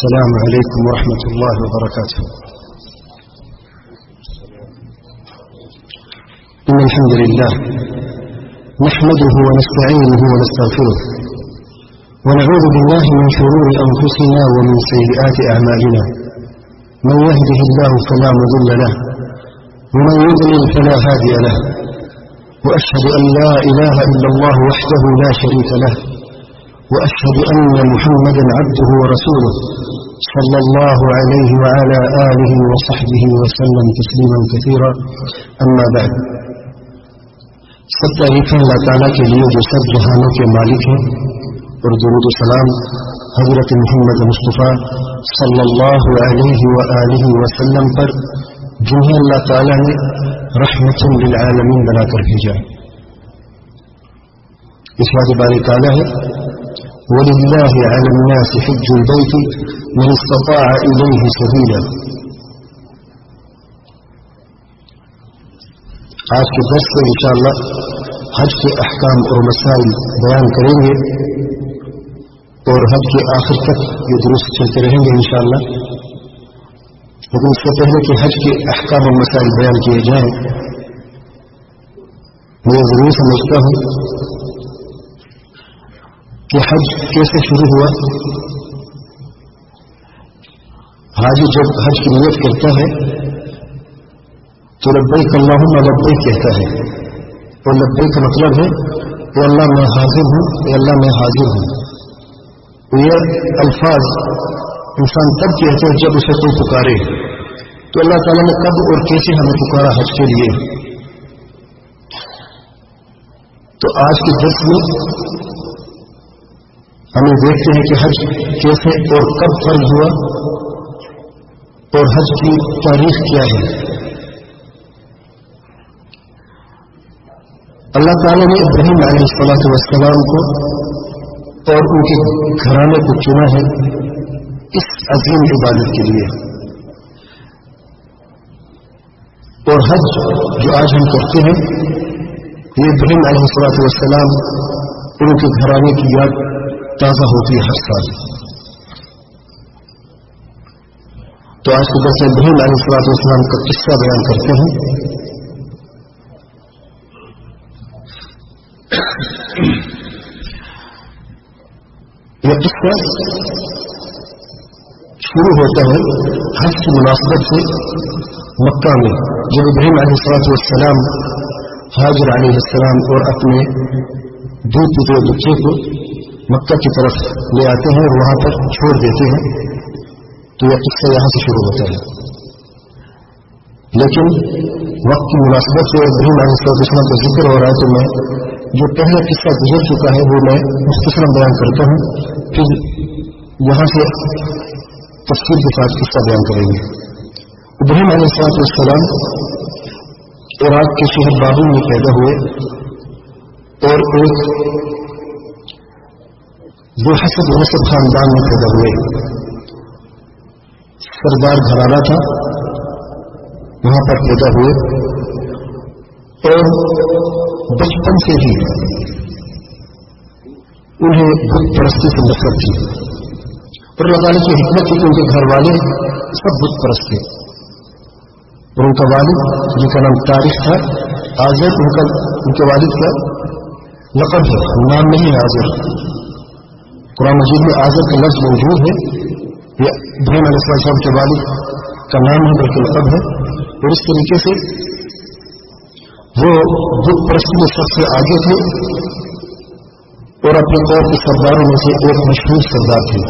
السلام عليكم ورحمة الله وبركاته. إن الحمد لله نحمده ونستعينه ونستغفره ونعوذ بالله من شرور أنفسنا ومن سيئات أعمالنا. من يهده الله فلا مضل له ومن يضلل فلا هادي له، وأشهد أن لا إله إلا الله وحده لا شريك له، وأشهد أن محمدا عبده ورسوله صلى الله عليه وعلى آله وصحبه وسلم تسليما كثيرا. أما بعد، سب تعریفیں اللہ تعالیٰ کے لیے جو سب جہانوں کے مالک ہیں، اور درود و سلام حضرت محمد مصطفیٰ صلی اللہ علیہ وآلہ وسلم پر، جنہیں اللہ تعالیٰ نے رحمت للعالمین بنا کر بھیجا. اس بات باری تعالیٰ ہے وَلِلَّهِ عَلَى النَّاسِ حِجُّ الْبَيْتِ مَنِ اسْتَطَاعَ إِلَيْهِ سَبِيلًا. آج کے درس میں انشاءاللہ حج کے احکام اور مسائل بیان کریں گے، اور حج کے آخر تک یہ دروس چلتے رہیں گے انشاءاللہ. لیکن اس سے پہلے کہ حج کے احکام اور مسائل بیان کیے جائیں، میں ضرور سمجھتا ہوں کہ حج کیسے شروع ہوا. حاجی جب حج کی نیت کرتا ہے تو لبیک اللہم لبیک کہتا ہے، اور لبیک کا مطلب ہے اے اللہ میں حاضر ہوں، اے اللہ میں حاضر ہوں. یہ الفاظ انسان تب کہتے ہیں جب اسے کوئی پکارے. تو اللہ تعالیٰ نے کب اور کیسے ہمیں پکارا حج کے لیے. تو آج کے درس میں ہمیں دیکھتے ہیں کہ حج کیسے اور کب فرض ہوا، اور حج کی تاریخ کیا ہے. اللہ تعالیٰ نے ابراہیم علیہ السلام کو اور ان کے گھرانے کو چنا ہے اس عظیم عبادت کے لیے. اور حج جو آج ہم کرتے ہیں، یہ ابراہیم علیہ السلام اور ان کے گھرانے کی یاد تازہ ہوتی ہے ہر سال. تو آج کے درس میں ابراہیم علیہ السلام کا قصہ بیان کرتے ہیں. یہ قصہ شروع ہوتا ہے حج کی مناسبت سے مکہ میں، جب ابراہیم علیہ السلام حاجر علیہ السلام اور اپنے دودھ پیتے بچے کو مکہ کی طرف لے آتے ہیں اور وہاں پر چھوڑ دیتے ہیں. تو یہ قصہ یہاں سے شروع ہوتا ہے. لیکن وقت کی مناسبت سے ابراہیم علیہ السلام کا ذکر ہو رہا ہے، تو میں جو پہلا قصہ گزر چکا ہے وہ میں مختصراً بیان کرتا ہوں، پھر یہاں سے تفصیل کے ساتھ قصہ بیان کریں گے. ابراہیم علیہ السلام عراق کے شہر بابل میں پیدا ہوئے، اور ایک ذو حسب نسب خاندان میں پیدا ہوئے. سردار گھرانہ تھا، وہاں پر پیدا ہوئے، اور بچپن سے ہی انہیں بت پرستی سے نفرت تھی. اور اللہ تعالیٰ کی حکمت تھی کہ ان کے گھر والے سب بت پرست تھے، اور ان کا والد جن کا نام تاریخ تھا، آزر ان کے والد کا لقب ہے، نام نہیں ہے آزر. قرآن مجید میں آزر کا لفظ موجود ہے، یہ ابراہیم علیہ السلام کے والد کا نام ہے بلکہ لقب ہے. اور اس طریقے سے وہ بت پرستی میں سب سے آگے تھے، اور اپنے قوم کے سرداروں میں سے ایک مشہور سردار تھے،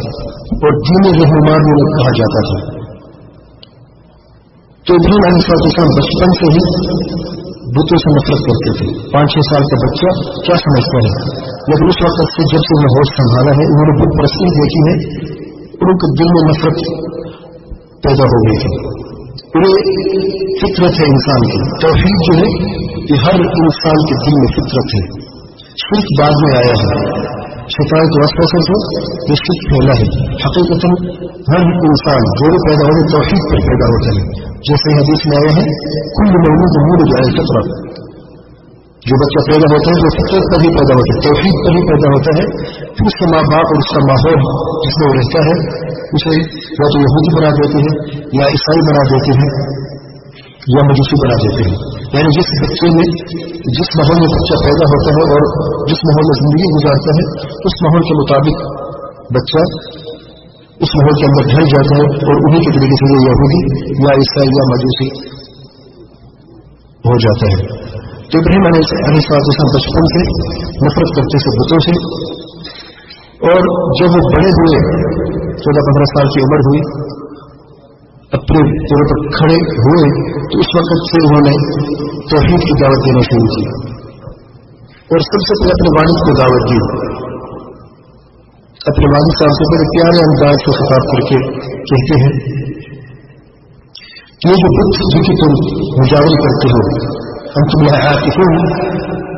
اور دین رہنما انہیں کہا جاتا تھا. تو ابراہیم علیہ السلام بچپن سے ہی بتوں سے نفرت کرتے تھے. 5-6 سال کا بچہ کیا سمجھتا ہے، لیکن اس وقت سے جب سے انہیں ہوش سنبھالا ہے، انہوں نے بت پرستی دیکھی ہے، اور ان کے دل میں نفرت پیدا ہو گئی تھی. یہ فطرت ہے انسان کی. توحید جو ہے یہ ہر انسان کے دل میں فطرت ہے. شرک بعد میں آیا ہے، شیطان کے وسوسے سے یہ شرک پھیلا ہے. حقیقت ہر انسان جو بھی پیدا ہوتا ہے توحید پر پیدا ہوتا ہے. جیسے حدیث میں آیا ہے کل مولود یولد علی الفطرہ، جو بچہ پیدا ہوتا ہے وہ فطرت پر ہی پیدا ہوتا ہے، توحید پر ہی پیدا ہوتا ہے. پھر اس کے ماں باپ اور اس کا ماحول جس میں وہ رہتا ہے اسے یا تو یہودی بنا دیتے ہیں یا عیسائی بنا دیتے ہیں یا مجوسی بنا دیتے ہیں. یعنی جس بچے میں جس ماحول میں بچہ پیدا ہوتا ہے اور جس ماحول میں زندگی گزارتا ہے اس ماحول کے مطابق بچہ اس ماحول کے اندر ڈھل جاتا ہے اور انہی کے طریقے سے یہ یہودی یا عیسائی یا مجوسی ہو جاتا ہے. تو ابراہیم علیہ السلام بچپن سے نفرت کرتے تھے بتوں سے، اور جب وہ بڑے ہوئے 14-15 سال کی عمر ہوئی اپنے طور پر کھڑے ہوئے تو اس وقت سے انہوں نے توحید کی دعوت دینا شروع کی اور سب سے پہلے اپنے والد کو دعوت دی. اپنے والد صاحب سے بڑے پیارے انداز سے خطاب کر کے کہتے ہیں کہ یہ جو بت جن کی تم مجاوری کرتے ہو، ہم تم یہاں عاکفون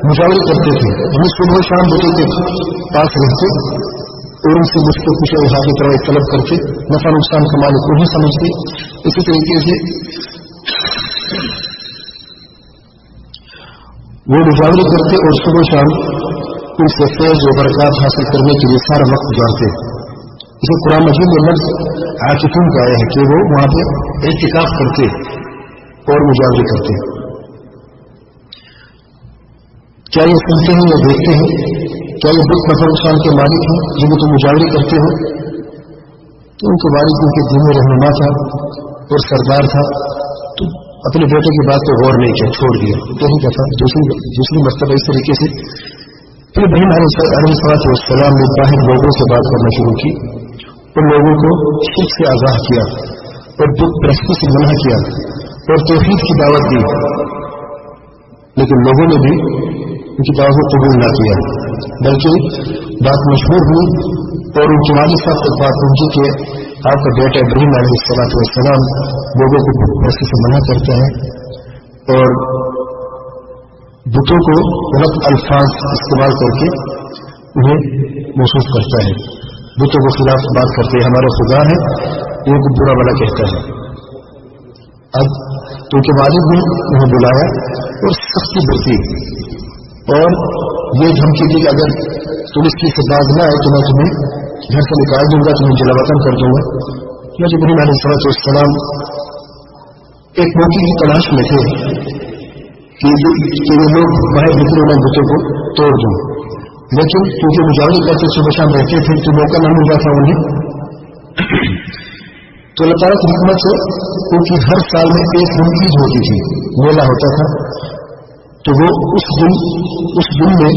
مجاوری کرتے تھے، ہم صبح و شام بتوں کے پاس رہتے اور ان سے مجھ کو کچھ احاطے طرح طلب کرتے، نفع نقصان کا مالک انہیں سمجھتے. اسی طریقے سے وہ مجاوری کرتے اور صبح شام ان سے فیض و برکات حاصل کرنے کے لیے سارا وقت گزارتے. اسے قرآن مجید میں لفظ عاکفون کا آیا ہے کہ وہ وہاں پہ اعتکاف کرتے اور مجاوری کرتے. کیا یہ سنتے ہیں یا دیکھتے ہیں؟ کیا یہ بت نفع نقصان کے مالک ہیں جن کو تم مجاوری کرتے ہو؟ تو ان کے والد ان کے دین میں رہنما تھا اور سردار تھا، تو اپنے بیٹے کی بات کو غور نہیں کیا، چھوڑ دیا. یہی دفعہ دوسری مرتبہ اس طریقے سے پھر ابراہیم علیہ السلام نے باہر لوگوں سے بات کرنا شروع کی اور لوگوں کو شرک سے آگاہ کیا اور بت پرستی سے منع کیا اور توحید کی دعوت دی، لیکن لوگوں نے بھی ان کی دعوت کو قبول نہ کیا، بلکہ بات مشہور ہوئی اور ان کے والد صاحب تک بات پہنچی کہ آپ کا بیٹا ابراہیم علیہ السلام لوگوں کو بت پرستی سے منع کرتا ہے اور بتوں کو غلط الفاظ استعمال کر کے انہیں محسوس کرتا ہے، بتوں کے خلاف بات کرتے ہیں، ہمارا خدا ہے ان کو برا بلا کہتا ہے. اب تو ان کے والد نے انہیں بلایا اور سختی برتی اور یہ دھمکی دی کہ اگر تم اس کی سے باز نہ آئے تو میں تمہیں گھر سے نکال دوں گا، تمہیں جلا وطن کر دوں گا. جب ابراہیم علیہ السلام ایک موقع کی تلاش میں تھے کہ یہ لوگ باہر نکلے انہیں بتوں کو توڑ دوں، لیکن کیونکہ مجاوری کرتے صبح شام رہتے تھے تو موقع نہ مل رہا تھا انہیں. تو اللہ تعالیٰ کی حکمت سے کیونکہ ہر سال میں ایک دن عید ہوتی تھی، میلہ ہوتا تھا، تو وہ اس دن میں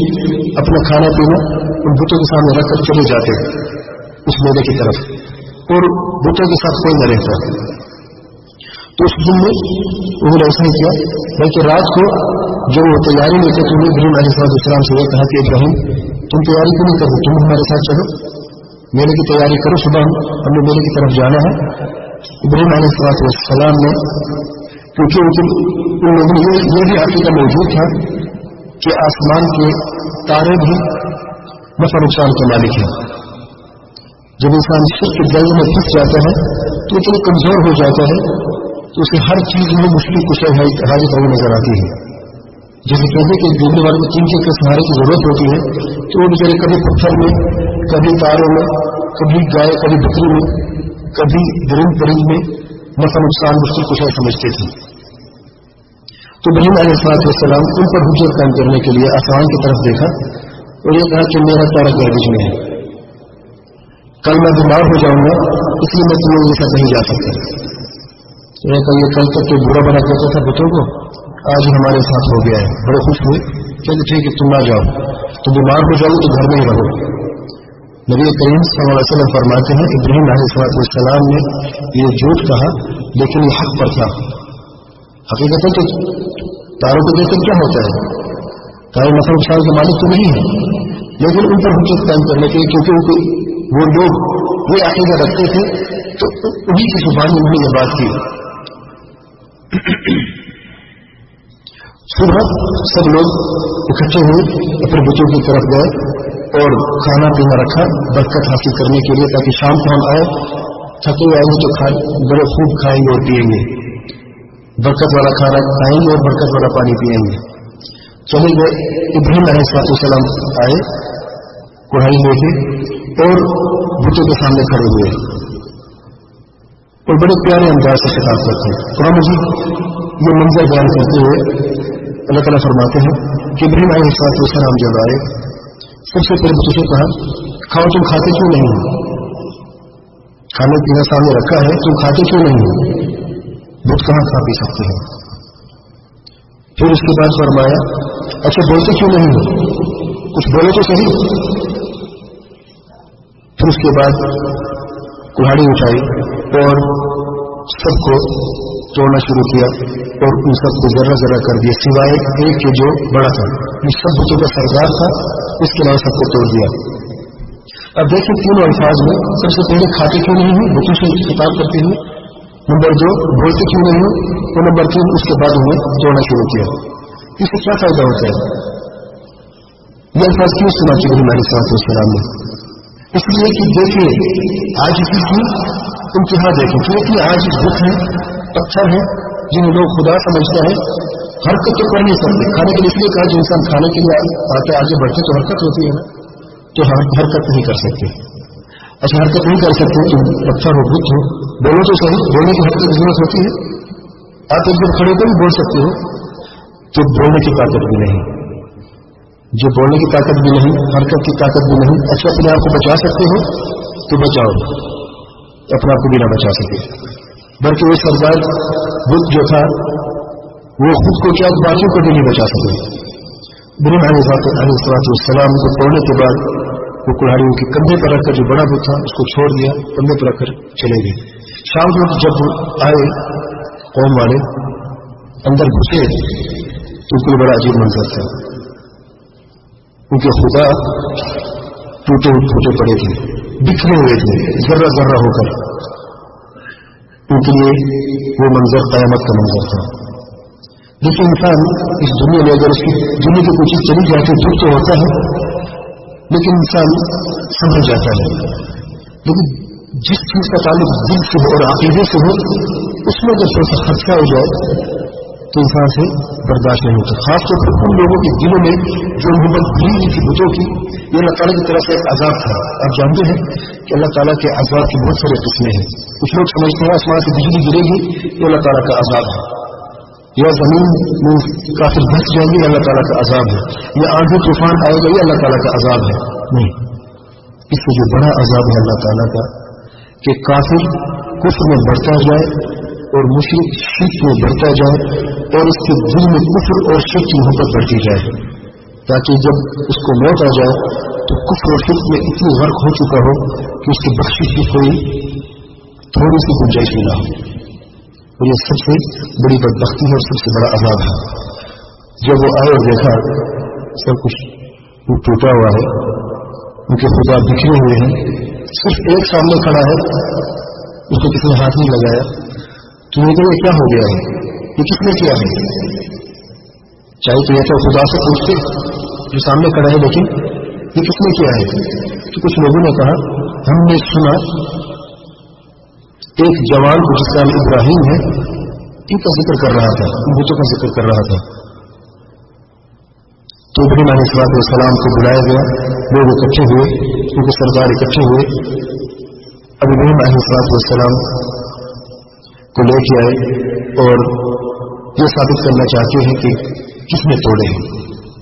اپنا کھانا پینا ان بتوں کے سامنے رکھ کر چلے جاتے اس میلے کی طرف اور بتوں کے ساتھ کوئی نہ رہتا. تو اس دن میں انہوں نے ایسا نہیں کیا، بلکہ رات کو جب وہ تیاری میں تھے تو ابراہیم علیہ السلام سے یہ کہا کہ ابراہیم تم تیاری کیوں نہیں کرو، تم ہمارے ساتھ چلو، میلے کی تیاری کرو، صبح ہم نے میلے کی طرف جانا ہے. ابراہیم علیہ السلام نے کیونکہ ان لوگوں نے یہ بھی عقیدہ موجود تھا کہ آسمان کے تارے بھی نفع نقصان کے مالک ہیں. جب انسان شرک کے جنگ میں پھنس جاتا ہے تو اتنی کمزور ہو جاتا ہے تو اسے ہر چیز میں مشکل کشائی حاجت رہی نظر آتی ہے. جیسے کہتے کہ ڈوبنے والے کو 3 چیز کے سہارے کی ضرورت ہوتی ہے، تو وہ بیچارے کبھی پتھر میں، کبھی تاروں میں، کبھی گائے، کبھی بکری میں، کبھی درند پرند میں نفع نقصان مشکل کشائی سمجھتے تھے. تو ابراہیم علیہ السلام ان پر حجت قائم کرنے کے لیے آسمان کی طرف دیکھا اور یہ کہا کہ میرا تارا گردش میں ہے، کل میں بیمار ہو جاؤں گا اس لیے میں تمہیں یہ ساتھ نہیں جا سکتا. یہ کل تک تو برا بنا کہتا تھا بتوں کو، آج ہمارے ساتھ ہو گیا ہے. بڑے خوش ہوئے کہ ٹھیک ہے تم نہ جاؤ، تو بیمار ہو جاؤ تو گھر میں ہی رہو. نبی کریم صلی اللہ علیہ وسلم فرماتے ہیں ابراہیم علیہ السلام نے یہ جھوٹ کہا لیکن یہ حق پر تھا. حقیقت ہے کہ تاروں کو دیکھ کر کیا ہوتا ہے، تارے نفع نقصان کے مالک تو نہیں ہے، لیکن ان پر حجت قائم کرنے کے لیے کیونکہ وہ لوگ یہ عقیدہ رکھتے تھے تو انہیں کی زبان میں انہوں نے یہ بات کی. صبح سب لوگ اکٹھے ہوئے اپنے بچوں کی طرف گئے اور کھانا پینا رکھا برکت حاصل کرنے کے لیے، تاکہ شام کو ہم آئے تھکے ہوئے آئیں گے تو بڑے خوب کھائیں گے اور پیئیں گے، برکت والا کھانا کھائیں گے اور برکت والا پانی پیئیں گے. چلے گئے. ابراہیم علیہ السلام آئے کڑھائی لے کے اور بتوں کے سامنے کھڑے ہوئے اور بڑے پیارے انداز سے خطاب کرتے ہیں. قرآن مجید یہ منظر بیان کرتے ہوئے اللہ تعالیٰ فرماتے ہیں کہ ابراہیم علیہ السلام جب آئے سب سے پہلے بتوں سے کہا کھاؤ تم کھاتے کیوں نہیں ہو؟ کھانا پینا سامنے رکھا ہے تم کھاتے کیوں نہیں ہو؟ بت کہاں کھا پی سکتے ہیں؟ پھر اس کے بعد فرمایا اچھا بولتے کیوں نہیں ہو؟ کچھ بولو تو صحیح. پھر اس کے بعد کلاڑی اٹھائی اور سب کو توڑنا شروع کیا اور ان سب کو ذرہ ذرہ کر دیا سوائے ایک کے جو بڑا تھا. یہ سب بتوں کا سردار تھا. اس کے علاوہ سب کو توڑ دیا. اب دیکھیں تینوں الفاظ میں سب سے پہلے کھاتے کیوں نہیں ہو بتوں سے خطاب کرتے ہوئے, نمبر 2 بولتے کیوں نہیں ہو, اور نمبر 3 اس کے بعد انہیں توڑنا شروع کیا. اس سے کیا فائدہ ہوتا ہے؟ یہ الفاظ کیوں استعمال کیے ابراہیم علیہ السلام نے؟ اس لیے کہ دیکھیں آج اسی کی انتہا دیکھیں کہ اتنی آج اس بت ہے پتھر ہے جنہیں لوگ خدا سمجھتا ہے. حرکت تو کر نہیں سکتے. کھانے کے لیے اس لیے کہا جو انسان کھانے کے لیے آتے آگے بڑھتے تو حرکت ہوتی ہے نا, تو حرکت نہیں کر سکتے. اچھا حرکت نہیں کر سکتے تو پتھر ہو بت ہو بولو تو صحیح. بولنے کی حرکت کی ضرورت ہوتی ہے. آپ ایک دن کھڑے ہو کر بھی بول سکتے ہو, تو بولنے کی طاقت بھی نہیں. جو بولنے کی طاقت بھی نہیں, حرکت کی طاقت بھی نہیں. اچھا اپنے آپ کو بچا سکتے ہو تو بچاؤ, اپنے آپ کو بھی نہ بچا سکے. بلکہ وہ سردار بت جو تھا وہ خود کو کیا باقیوں کو بھی نہیں بچا سکے. ابراہیم علیہ السلام کو توڑنے کے بعد وہ کلاڑی ان کے کندھے پر رکھ کر جو بڑا بت تھا اس کو چھوڑ دیا, کندھے پر رکھ کر چلے گئے. شام کو جب آئے قوم والے اندر گھسے تو کوئی بڑا عجیب منظر تھا. ان کے خدا ٹوٹے پھوٹے پڑے تھے, بکھرے ہوئے تھے ذرہ ذرہ ہو کر. ان کے لیے وہ منظر قیامت کا منظر تھا. دیکھیں انسان اس دنیا میں اگر اس کی دنیا کی کوئی چیز چلی جاتی ہے دکھ تو ہوتا ہے, لیکن انسان سمجھ جاتا ہے. لیکن جس چیز کا تعلق دل سے ہو اور عقیدے سے ہو اس میں اگر تھوڑا سا خدشہ ہو جائے تو انسان سے برداشت نہیں ہوتا. خاص طور پر ان لوگوں کے دلوں میں جو محبت بھری ہوئی تھی بتوں کی, یہ اللہ تعالیٰ کی طرف سے ایک عذاب تھا. آپ جانتے ہیں کہ اللہ تعالیٰ کے عذاب کی بہت سارے قسمیں ہیں. کچھ لوگ سمجھتے ہیں آسمان سے بجلی گرے گی یہ اللہ تعالیٰ کا عذاب ہے, یا زمین میں کافر دھس جائیں گے یہ اللہ تعالیٰ کا عذاب ہے, یا آندھی طوفان آئے گا یہ اللہ تعالیٰ کا عذاب ہے. نہیں, اس سے جو بڑا عذاب ہے اللہ تعالیٰ کا کہ کافر کفر میں بڑھتا جائے اور مشرک شرک میں بڑھتا جائے اور اس کے دل میں کفر اور شرک کی محبت بڑھتی جائے, تاکہ جب اس کو موت آ جائے تو کفر اور شرک میں اتنی غرق ہو چکا ہو کہ اس کی بخشش کی کوئی تھوڑی سی گنجائش بھی نہ ہو. اور یہ سب سے بڑی بدبختی ہے اور سب سے بڑا عذاب ہے. جب وہ آئے اور دیکھا سب کچھ ٹوٹا ہوا ہے, ان کے خدا بکھرے ہوئے ہیں, صرف ایک سامنے کھڑا ہے اس کو کسی نے ہاتھ نہیں لگایا, تو یہ کہ یہ کیا ہو گیا ہے, یہ کس نے کیا ہے؟ چاہے تو یہ تو خدا سے پوچھتے جو سامنے کھڑا ہے, لیکن یہ کس نے کیا ہے؟ تو کچھ لوگوں نے کہا ہم نے سنا ایک جوان کو جس کا نام ابراہیم ہے ان کا ذکر کر رہا تھا, ان بتوں کا ذکر کر رہا تھا. تو ابراہیم علیہ السلام کو بلایا گیا, لوگ اکٹھے ہوئے, ان کے سردار اکٹھے ہوئے. اب ابراہیم علیہ السلام کو لے کے آئے اور یہ ثابت کرنا چاہتے ہیں کہ کس نے توڑے ہیں.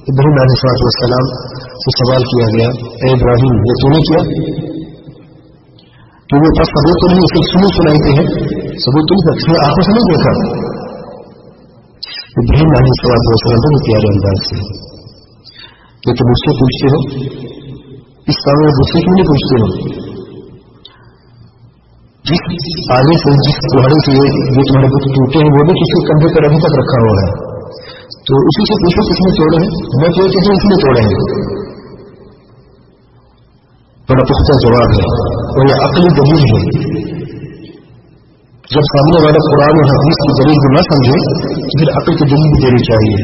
ابراہیم علیہ السلام سے سوال کیا گیا اے ابراہیم یہ تو نے کیا؟ تو وہ پاس ثبوت تو نہیں, صرف سنائی پہ ہے, ثبوت تو نہیں تھا, آنکھوں سے نہیں دیکھا. ابراہیم علیہ السلام بڑے پیارے انداز سے کہ تم مجھ سے پوچھتے ہو اس کام میں دوسرے کیوں نہیں پوچھتے ہو؟ جس آگے سے جس کہاڑے سے یہ تمہارے بت ٹوٹے ہیں وہ بھی کسی کندھے پر ابھی تک رکھا ہوا ہے, تو اسی سے پوچھو کس نے توڑے ہیں. میں تو یہ کہتی ہوں اس نے توڑے ہیں. بڑا پختہ جواب ہے اور یہ عقلی دلیل ہے. جب سامنے والا قرآن اور حدیث کی دلیل کو نہ سمجھے تو پھر عقل کی دلیل بھی دینی چاہیے,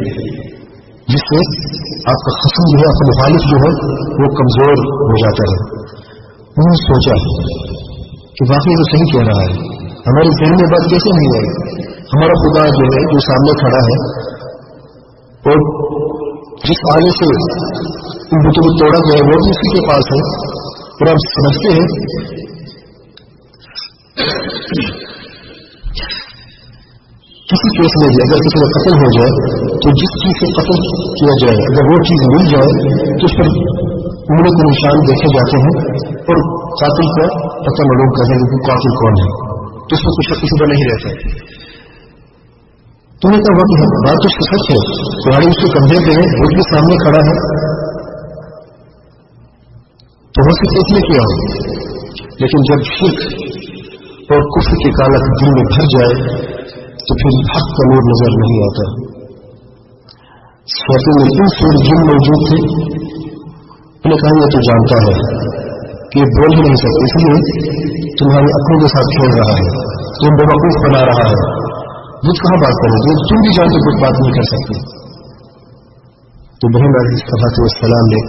جس سے آپ کا خصم جو ہے, آپ کا مخالف جو ہے وہ کمزور ہو جاتا ہے. میں نے سوچا کہ واقعی تو صحیح کہہ رہا ہے, ہمارے ذہن میں بات کیسے نہیں آئی. ہمارا خدا جو ہے جو سامنے کھڑا ہے اور جس آگے سے ان بتوں کو توڑا گیا وہ بھی اسی کے پاس ہے, اور آپ سمجھتے ہیں کسی کیس میں بھی اگر کسی کا قتل ہو جائے تو جس چیز سے قتل کیا جائے اگر وہ چیز مل جائے تو اس پر انگلی کے نشان دیکھے جاتے ہیں اور قاتل کا پتہ معلوم کرنے کہ قاتل کون ہے، تو اس میں کچھ کسی کا نہیں رہتا۔ تو نے کہا کہ بات تو اس کی سچ ہے، تمہاری اس کے کندھے پہ ہے، بھوت بھی سامنے کھڑا ہے، تو وہ صرف اس نے کیا ہو، لیکن جب شرک اور کفر کی کالک دل میں بھر جائے تو پھر حق کا نور نظر نہیں آتا۔ شیطان میں ان سور جن موجود تھے، انہوں نے کہا یہ تو جانتا ہے کہ یہ بول ہی نہیں سکتے، اس لیے تمہاری اپنوں کے ساتھ کھیل رہا ہے، تم بیوقوف بنا رہا ہے، مجھ کہاں بات کریں گے، تم بھی جانتے کچھ بات نہیں کر سکتے۔ تو ابراہیم علیہ السلام نے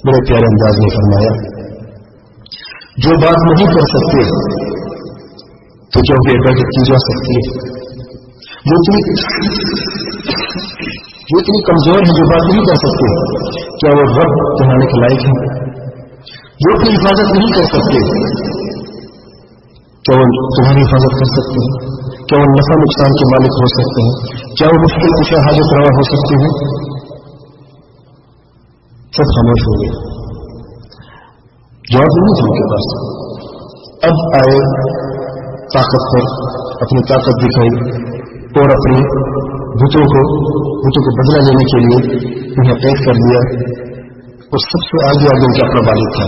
بڑے پیارے انداز میں فرمایا جو بات نہیں کر سکتے تو کیا وہ عبادت کی جا سکتی ہے؟ جو اتنی کمزور ہے جو بات نہیں کر سکتے کیا وہ رب کہلانے کے لائق ہے؟ جو اپنی حفاظت نہیں کر سکتے کیا وہ تمہاری حفاظت کر سکتے ہیں؟ کیا وہ نفع نقصان کے مالک ہو سکتے ہیں؟ کیا وہ مشکل کشا حاجت روا ہو سکتے ہیں؟ سب خاموش ہو گئے، جواب نہیں تھا ان کے پاس۔ اب آئے طاقت پر، اپنی طاقت دکھائی اور اپنے بتوں کو بدلہ لینے کے لیے انہیں قید کر دیا، اور سب سے آگے ان کا اپنا والد تھا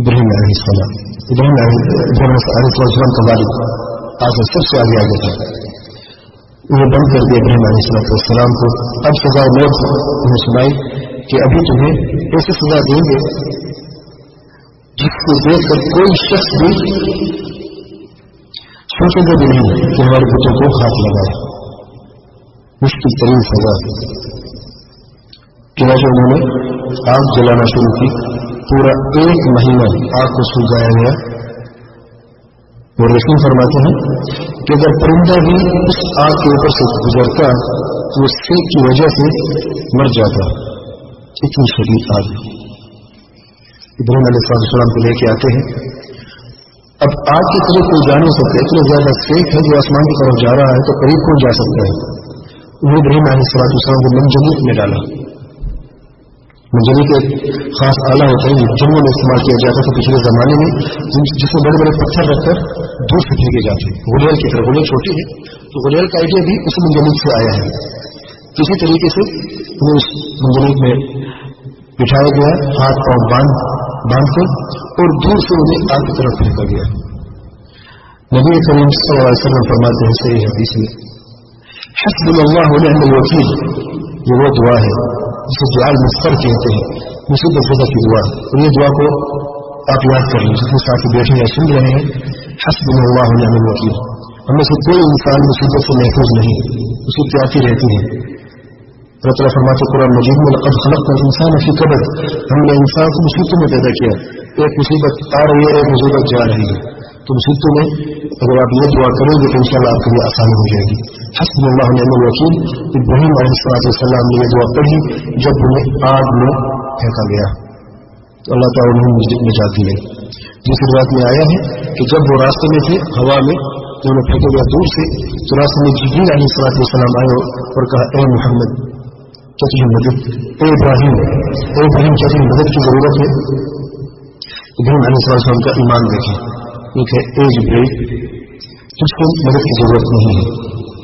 ابراہیم علیہ السلام۔ ابراہیم علیہ السلام کا والد آج سب سے آگے تھا، انہیں بند کر دیا ابراہیم علیہ السلام کو۔ اب سزا موت انہیں سنائی کہ ابھی تمہیں ایسی سزا دیں گے جس کو دیکھ کر کوئی شخص بھی سوچے گا بھی نہیں کہ ہمارے بچوں کو ہاتھ لگائے، مشکل ترین سزا۔ چنانچہ انہوں نے آگ جلانا شروع کی، پورا 1 مہینہ آگ کو سلگایا گیا، اور رسول فرماتے ہیں کہ اگر پرندہ بھی اس آگ کے اوپر سے گزرتا تو اس سیک کی وجہ سے مر جاتا، اتنی شدید آگ۔ ابراہیم علیہ السلام کو لے کے آتے ہیں، اب آگ کی طرف کوئی جا نہیں سکتا، اتنا زیادہ سیک ہے جو آسمان کی طرف جا رہا ہے، تو قریب کون جا سکتا ہے؟ انہیں ابراہیم علیہ السلام کو منجنیق میں ڈالا۔ منجنیق ایک خاص آلہ ہوتا ہے جو جنگوں میں استعمال کیا جاتا تھا پچھلے زمانے میں، جس میں بڑے بڑے پتھر رکھ کر دور سے پھینکے جاتے ہیں، غلیل کی طرح۔ غلیل چھوٹی ہے تو غلیل کا آئیڈیا بھی اس منجنیق سے آیا ہے۔ اسی طریقے سے انہیں اس منجنیق میں بٹھایا گیا، ہاتھ پاؤں باندھ کر، اور دور سے انہیں آگ کی طرف پھینکا گیا۔ نبی کریم صلی اللہ علیہ وسلم فرماتے ہیں صحیح حدیث میں، حسبنا اللہ ونعم الوکیل، یہ وہ دعا ہے جسے دعا المسفر کہتے ہیں، مصیبت زدہ کی دعا، اور یہ دعا کو آپ یاد کر لیں جتنے ساتھی بیٹھے یا سن رہے ہیں۔ حسبنا اللہ ونعم الوکیل، ہم میں سے کوئی انسان مصیبت سے محفوظ نہیں، مصیبتیں آتی رہتی ہیں۔ اللہ تعالیٰ فرماتے قرآن مجید میں لقد خلقنا الانسان فی کبد، ہم نے انسان کو مصیبتوں میں پیدا کیا، ایک مصیبت آ رہی ہے، ایک مصیبت جا رہی ہے، تو مصیبتوں میں اگر آپ یہ دعا کریں گے تو انشاءاللہ آپ کے لیے آسانی ہو جائے گی۔ حسبنا اللہ ونعم الوکیل، ابراہیم علیہ السلام نے یہ دعا پڑھی جب انہیں آگ میں پھینکا گیا تو اللہ تعالیٰ انہیں نجات دی گئی۔ جس روایت میں آیا ہے کہ جب وہ راستے میں تھے ہوا میں تو انہیں پھینکا گیا دور سے، تو راستے میں جبریل علیہ السلام آئے اور کہا اے محمد کیا تجھے مدد، اے ابراہیم کیا تجھے مدد کی ضرورت ہے؟ ابراہیم علیہ السلام کا ایمان دیکھیں، یہ کہ اے جبریل تجھ کو مدد کی ضرورت نہیں ہے،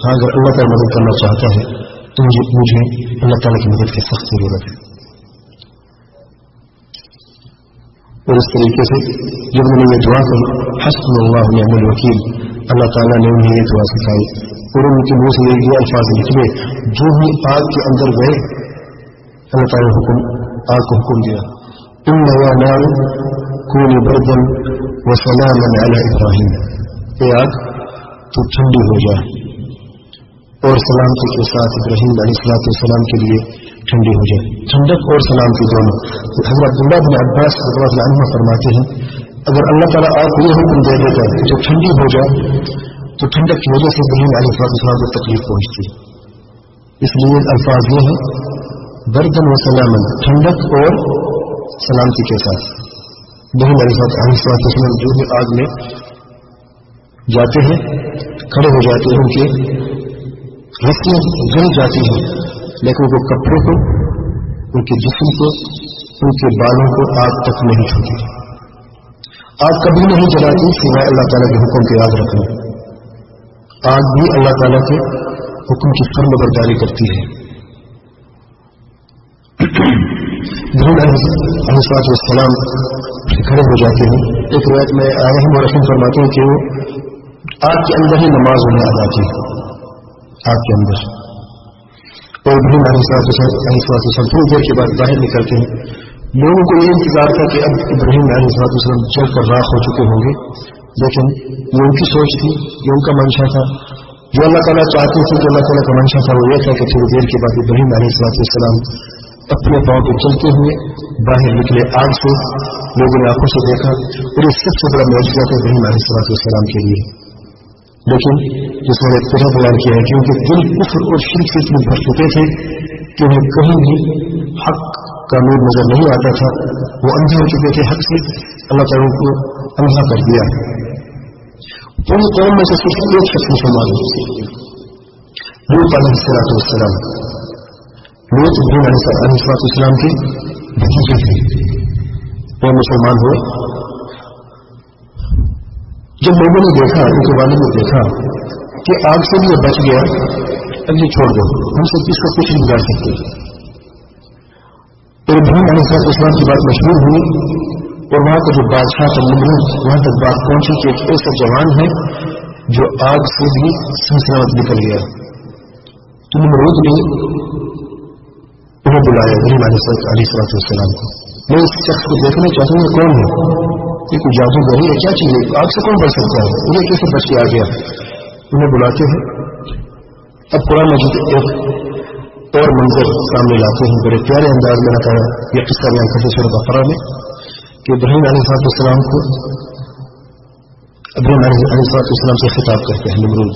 ہاں اگر اللہ تعالیٰ مدد کرنا چاہتا ہے تو مجھے اللہ تعالیٰ کی مدد کی سخت ضرورت ہے۔ اور اس طریقے سے جب انہوں نے یہ دعا کی حسبنا اللہ ونعم الوکیل، اللہ تعالیٰ نے انہیں یہ دعا سکھائی، اور ان کے منہ سے یہ الفاظ نکلے، جو ہی آگ کے اندر گئے اللہ تعالیٰ نے آگ کو حکم دیا، ان یا نار کونی بردا وسلاما علی ابراہیم، اے آگ تو ٹھنڈی ہو جائے اور سلامتی کے ساتھ ابراہیم علیہ السلام کے لیے ٹھنڈی ہو جائے، ٹھنڈک اور سلامتی دونوں۔ حضرت عبداللہ بن عباس رضی اللہ عنہ فرماتے ہیں اگر اللہ تعالیٰ آگ کو یہ حکم دے دیتا ہے جو ٹھنڈی ہو جائے تو ٹھنڈک کی وجہ سے ابراہیم علیہ السلام کو تکلیف پہنچتی، اس لیے الفاظ یہ ہیں بردن و سلامن، ٹھنڈک اور سلامتی کے ساتھ۔ ابراہیم علیہ السلام جو بھی آگ میں جاتے ہیں کھڑے ہو جاتے ہیں، ان کے رسیاں جل جاتی ہیں لیکن وہ کپڑے کو، ان کے جسم کو، ان کے بالوں کو آگ تک نہیں چھوتی. آگ کبھی نہیں جلاتی سوائے اللہ تعالیٰ کے حکم کے یاد رکھنا. آگ بھی اللہ تعالیٰ کے حکم کی فرمانبرداری کرتی ہے. ابراہیم علیہ السلام کھڑے ہو جاتے ہیں. ایک روایت میں ابراہیم اور رحیم فرماتے ہیں کہ وہ آگ کے اندر ہی نماز انہیں آ جاتی ہے، آگ کے اندر. اور ابراہیم علیہ السلام تھوڑی دیر کے بعد باہر نکلتے ہیں. لوگوں کو یہ انتظار تھا کہ اب ابراہیم علیہ السلام جل کر راکھ ہو چکے ہوں گے، لیکن یہ ان کی سوچ تھی، یہ ان کا منشا تھا. جو اللہ تعالیٰ چاہتے تھے، جو اللہ تعالیٰ کا منشا تھا، وہ یہ تھا کہ تھوڑی دیر کے بعد ابراہیم علیہ السلام اپنے پاؤں پہ چلتے ہوئے باہر نکلے آگ سے. لوگوں نے آنکھوں سے دیکھا اور یہ سب سے بڑا معجزہ تھا ابراہیم علیہ السلام کے لیے. لیکن جس میں نے پہلے بیان کیا ہے کہ ان کے دل کفر اور شرک سے اتنے بھر چکے تھے کہ انہیں کہیں بھی حق کا نور نظر نہیں آتا تھا. وہ اندھے ہو چکے تھے حق سے. اللہ تعالیٰ کو اندھا کر دیا. پوری قوم میں سے صرف ایک شخص مسلمان لوط علیہ السلام. لوط ابراہیم علیہ السلام کے بھتیجے تھے. وہ مسلمان ہوئے. جب لوگوں نے دیکھا، ان کے والد نے دیکھا کہ آگ سے بھی یہ بچ گیا، اب یہ چھوڑ دو، ہم سے کس کو کچھ نہیں بگاڑ سکتے. اور ابراہیم علیہ السلام کی بات مشہور ہوئی اور وہاں کا جو بادشاہ تھا نمرود، وہاں تک بات پہنچی کہ ایک ایسا جوان ہے جو آگ سے بھی سلامت نکل گیا. تو نمرود نے انہیں بلایا ابراہیم علیہ السلام کو. میں اس شخص کو دیکھنا چاہتا ہوں، یہ کون ہے؟ یہ کوئی جادوگر ہے، کیا چیز ہے؟ آگ سے کون بچ سکتا ہے؟ انہیں کیسے بچ کے آ گیا؟ انہیں بلاتے ہیں. اب قرآن مجید ایک اور منظر سامنے لاتے ہیں، بڑے پیارے انداز میں رکھا ہے. یہ قصہ بیان کرتے سورۃ بقرہ میں کہ ابراہیم علیہ السلام کو ابراہیم علیہ السلام سے خطاب کرتے ہیں نمرود.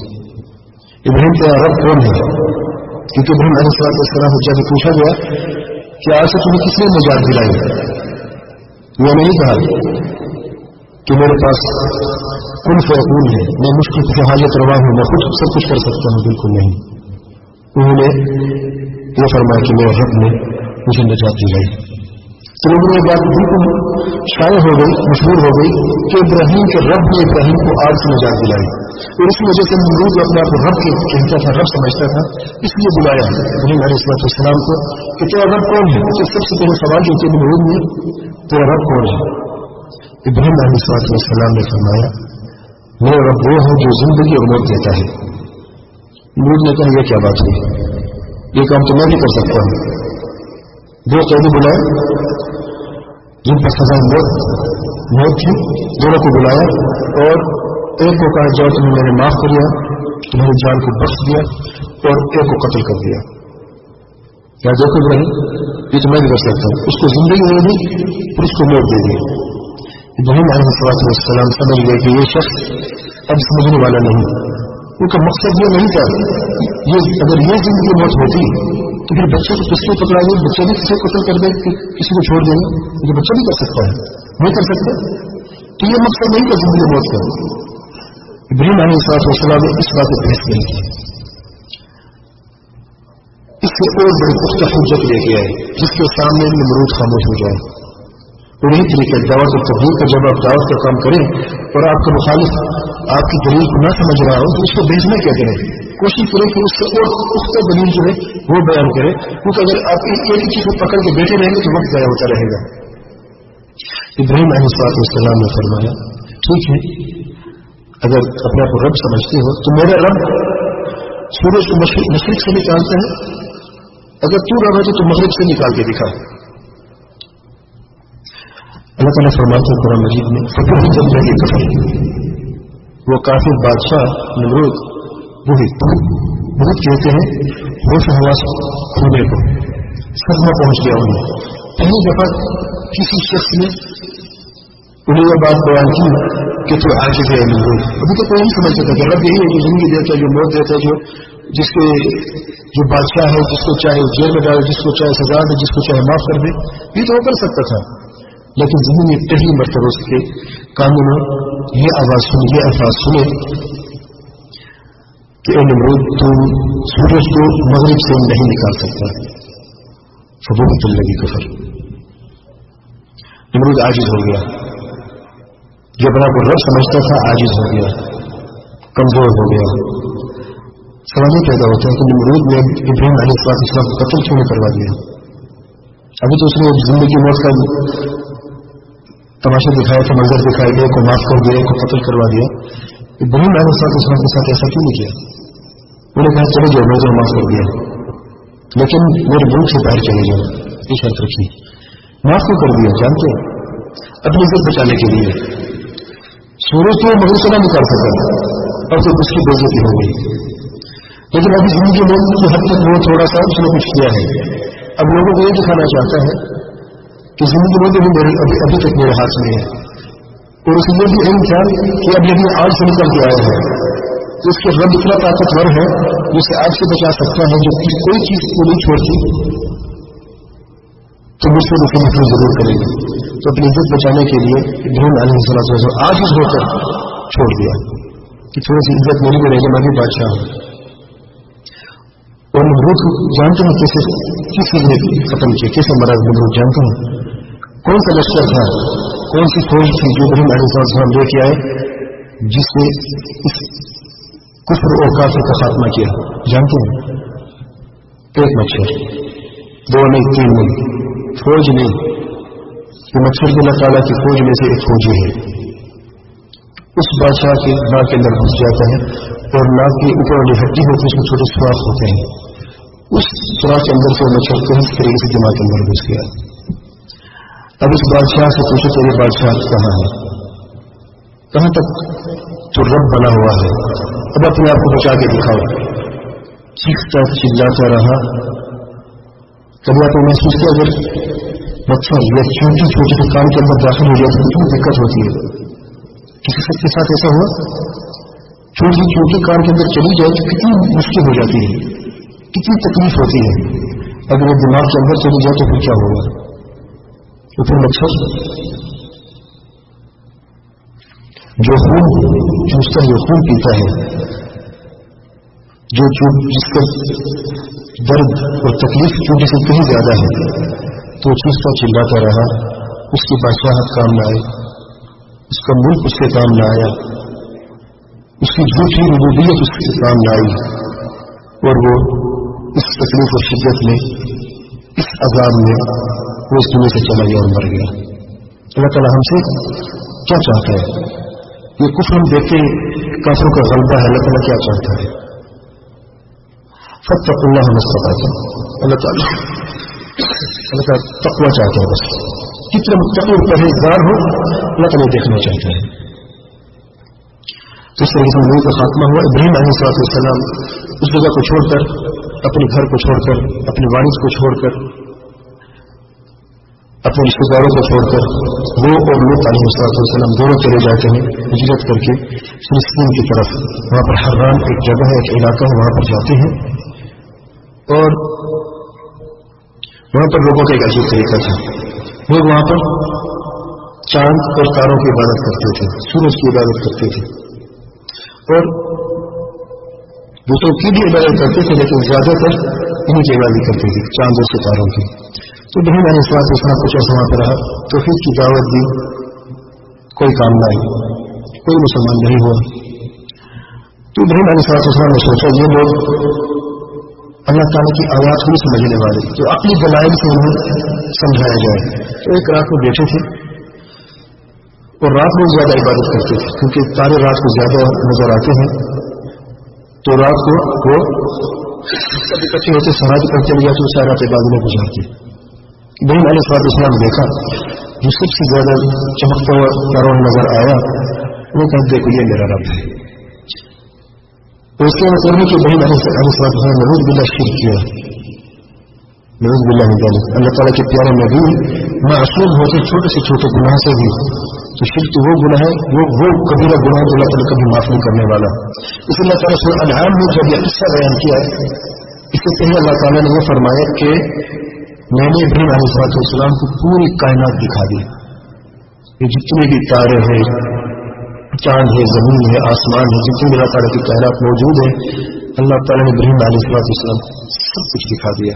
ابراہیم تیرا رب کون ہے؟ کیونکہ ابراہیم علیہ السلام سے جب پوچھا گیا کہ آج سے تمہیں کس نے نجات دلائی، وہ نہیں کہا کہ میرے پاس کن فیکون ہے، میں مشکل سے حاجت روا ہوں، میں خود سب کچھ کر سکتا ہوں. بالکل نہیں. انہوں نے یہ فرمایا کہ میرے رب نے مجھے نجات دلائی. تو لوگوں نے بات بالکل شائع ہو گئی، مشہور ہو گئی کہ ابراہیم کے رب نے ابراہیم کو آگ سے نجات دلائی. اور اس وجہ سے نمرود اپنے آپ کو رب کہتا تھا، رب سمجھتا تھا. اس لیے بلایا ابراہیم علیہ السلام کو کہ تیرا رب کون ہے. تو سب سے پہلے سوال جو کہ نمرود نے تیرا رب کون ہے؟ ابراہیم علیہ السلام نے فرمایا میرا رب وہ ہے جو زندگی اور موت دیتا ہے. نمرود نے کہا یہ کیا بات ہوئی، یہ کام تو میں بھی کر سکتا ہوں. دو قیدی بلائے جن پر سزا موت تھی، دونوں کو بلایا اور ایک کو کہا جاؤ تمہیں میں نے معاف کر دیا، تمہاری جان کو بخش دیا، اور ایک کو قتل کر دیا. کیا دیکھو ابراہیم، یہ تو میں بھی کر سکتا ہوں. اس کو زندگی دے دی اور اس کو موت دے دی. ابراہیم علیہ السلام سمجھ گئے کہ یہ شخص اب سمجھنے والا نہیں. ان کا مقصد یہ نہیں تھا. اگر یہ زندگی موت ہوتی تو پھر بچے کو کس سے پکڑا گیا، بچے بھی کسی کو قتل کر دے، کسی کو چھوڑ دیں گے. یہ بچہ بھی کر سکتا ہے، نہیں کر سکتا. تو یہ مقصد نہیں تھا زندگی موت کا. ابراہیم علیہ السلام نے اس بات کو بحث نہیں کی. اس سے اور بڑی پختہ حجت لے کے آئے جس کے سامنے نمرود خاموش ہو جائے. اور یہی طریقہ دعوت اور تبلیغ کا، جب آپ دعوت کا کام کریں اور آپ کا مخالف آپ کی دلیل کو نہ سمجھ رہا ہو تو اس کو بھیجنا کیا کریں، کوشش کریں کہ اس سے اور پختہ دلیل جو ہے وہ بیان کریں. کیونکہ اگر آپ ایک ہی چیز کو پکڑ کے بیٹھے رہیں گے تو وقت ضائع ہوتا رہے گا. ابراہیم علیہ السلام نے فرمایا ٹھیک ہے، اگر اپنے آپ کو رب سمجھتے ہو تو میرا رب سورج کو مشرق سے نکالتا ہے، اگر تو رب ہے تو مغرب سے نکال کے دکھا. اللہ تعالیٰ فرماتے ہیں قرآن مجید میں فکر جب لگے کفر، وہ کافر بادشاہ نمرود وہی بہت کہتے ہیں ہوش حواس کھونے کو صدمہ پہنچ گیا انہیں. پہلی دفعہ کسی شخص نے انہیں یہ بات بیان کی کہ تو عاجز ہے نمرود. ابھی تو کوئی نہیں سمجھ سکتا کہ رب یہی ہے جو زندگی دیتا ہے، جو موت دیتا ہے، جس کے جو بادشاہ ہے، جس کو چاہے جیل میں ڈالے، جس کو چاہے سزا دے، جس کو چاہے معاف کر دے. یہ تو وہ کر سکتا تھا. لیکن زمین میں پہلی مرتبہ اس کے کانوں میں یہ آواز سنی، یہ الفاظ سنے کہ اے نمرود تو سورج کو مغرب سے نہیں نکال سکتا. فبہت الذی کفر. نمرود عاجز ہو گیا، جو اپنا کو رب سمجھتا تھا عاجز ہو گیا، کمزور ہو گیا. سوال یہ پیدا ہوتا ہے کہ نمرود نے ابراہیم علیہ السلام کو قتل کیوں نہیں کروا دیا؟ ابھی تو اس نے زندگی موت کا تماشا دکھایا تھا، منظر دکھایا، ایک کو معاف کر دیا، ایک کو قتل کروا دیا. ابراہیم علیہ السلام کے ساتھ ایسا کیوں نہیں کیا؟ انہوں نے کہا چلے جاؤ، میں تو معاف کر دیا، لیکن میرے ملک سے باہر چلے جاؤ. یہ شرط رکھی. معاف کیوں کر دیا؟ جانتے ہیں اپنی عزت بچانے کے لیے. سورج تو مغرب سے نہ نکال سکا اور تو اس کی بے عزتی ہو گئی. لیکن ابھی زندگی میں کی حد تک وہ تھوڑا سا اس نے کچھ کیا ہے. اب لوگوں کو یہ دکھانا چاہتا ہے کہ زندگی میں ابھی تک میرے ہاتھ میں ہے. اور اس میں بھی علم تھا کہ اب یدی آگ سے نکل کے آیا ہے تو اس کے رب اتنا طاقتور ہے جسے آگ سے بچا سکتا ہے، جو کوئی چیز کو نہیں چھوڑتی، تو مجھ سے دوسری مفہوم ضرور کرے گی. تو اپنی عزت بچانے کے لیے ابراہیم علیہ السلام عاجز ہو کر چھوڑ دیا کہ تھوڑی سی عزت میری بھی رہے گی، میں بھی بادشاہ ہوں. اور نمرود جانتے ہیں کیسے کس چیز نے ختم کیا، کیسے مرا نمرود جانتے ہیں. کون سا لشکر تھا، کون سی فوج تھی جو ابراہیم علیہ السلام لے کے آئے جس نے اس کفر اور کافر کا خاتمہ کیا؟ جانتے ہیں؟ ایک مچھر، دو نہیں، تین نہیں، فوج نہیں. یہ مچھر بھی اللہ تعالیٰ کی فوج میں سے ایک فوجی ہے. اس بادشاہ کے ناک کے اندر گھس جاتا ہے اور ناک کے اوپر والی ہڈی ہوتی ہے، اس میں چھوٹے سوراخ ہوتے ہیں. اس سوراخ کے اندر سے مچھر کہیں طریقے سے دماغ کے اندر گھس گیا. اب اس بادشاہ سے پوچھو تیرے بادشاہ کہاں ہے، کہاں تک تو رب بنا ہوا ہے، اب اپنے آپ کو بچا کے دکھاؤ. چیختا چلاتا رہا. کبھی آپ نے محسوس کیا اگر مچھر یا چھوٹی چھوٹی کام کے اندر داخل ہو جائے تو کتنی دقت ہوتی ہے؟ کسی کے ساتھ ایسا ہوا؟ چھوٹی چھوٹی کام کے اندر چلی جائے تو کتنی مشکل ہو جاتی ہے، کتنی تکلیف ہوتی ہے. اگر وہ دماغ کے اندر چلی جائے تو پھر کیا ہوگا؟ تو پھر مچھر جو خون چوستا ہے، جو خون پیتا ہے، جس کا درد اور تکلیف چوٹی سے کہیں زیادہ ہے، تو چوستا چلاتا رہا. اس کی بادشاہت کام نہ آئی، اس کا ملک اس کے کام نہ آیا، اس کی جھوٹی ربوبیت اس کے کام نہ آئی، اور وہ اس تکلیف اور شدت میں، اس عذاب میں وہ اس دنیا سے چلا گیا اور مر گیا. اللہ تعالیٰ ہم سے کیا چاہتا ہے؟ یہ کفر ہم دیکھتے کافروں کا غلبہ ہے. اللہ تعالیٰ کیا چاہتا ہے؟ فاتقوا اللہ ما استطعتم. اللہ تعالیٰ تقویٰ چاہتا ہے. بس کتنے متقی اور پرہیزگار ہو اللہ تعالیٰ دیکھنا چاہتا ہے. تو اس طرح سے نبی کا خاتمہ ہوا. ابراہیم علیہ السلام اس جگہ کو چھوڑ کر، اپنے گھر کو چھوڑ کر، اپنے والد کو چھوڑ کر، اپنے رشتے داروں کو چھوڑ کر، وہ اور لوط علیہ السلام دونوں چلے جاتے ہیں ہجرت کر کے فلسطین کی طرف. وہاں پر حران ایک جگہ ہے، ایک علاقہ ہے، وہاں پر جاتے ہیں. اور وہاں پر لوگوں کا ایک عجیب طریقہ تھا. لوگ وہاں پر چاند اور تاروں کی عبادت کرتے تھے، سورج کی عبادت کرتے تھے، اور دوسروں کی بھی عبادت کرتے تھے، لیکن زیادہ تر انہیں کی عبادت کرتے تھے، چاند اور ستاروں کی. تو ابراہیم علیہ السلام کچھ ایسا وہاں پہ رہا، توحید کی دعوت دی، کوئی کام نہ آئی، کوئی مسلمان نہیں ہوا. تو ابراہیم علیہ السلام نے سوچا یہ لوگ اللہ تعالیٰ کی آیات کو سمجھنے والے، تو اپنی دلائل سے انہیں سمجھایا جائے. تو ایک رات کو بیٹھے تھے اور رات میں زیادہ عبادت کرتے تھے کیونکہ تارے رات کو زیادہ نظر آتے ہیں. تو رات کو وہ سب اکٹھے ہوتے، سراج پر چلے جاتے، سارا رات عبادت میں گزارتے. ابراہیم علیہ السلام نے دیکھا جو سب سے زیادہ چمکتا ہوا تاروں نظر آیا، وہ کہا دیکھو یہ میرا رب ہے. تو اس کے مطلب ہے کہ ابراہیم علیہ السلام نعوذ باللہ شرک کیا، نعوذ باللہ من ذلک. اللہ تعالیٰ کے پیارے نبی معصوم ہوتے چھوٹے سے چھوٹے گناہ سے بھی، تو شرک وہ گناہ ہے، وہ کبیرہ گناہ جو اللہ تعالیٰ کبھی معاف نہیں کرنے والا. اس لیے اللہ تعالیٰ سورہ الانعام میں جب یہ قصہ بیان کیا ہے، اس سے پہلے اللہ تعالیٰ نے یہ فرمایا کہ میں نے ابراہیم علیہ السلام کو پوری کائنات دکھا دی. یہ جتنے بھی تارے ہیں، چاند ہے، زمین ہے، آسمان ہے، جتنے بھی اللہ تعالیٰ کی کائنات موجود ہے، اللہ تعالیٰ نے ابراہیم علیہ السلام سب کچھ دکھا دیا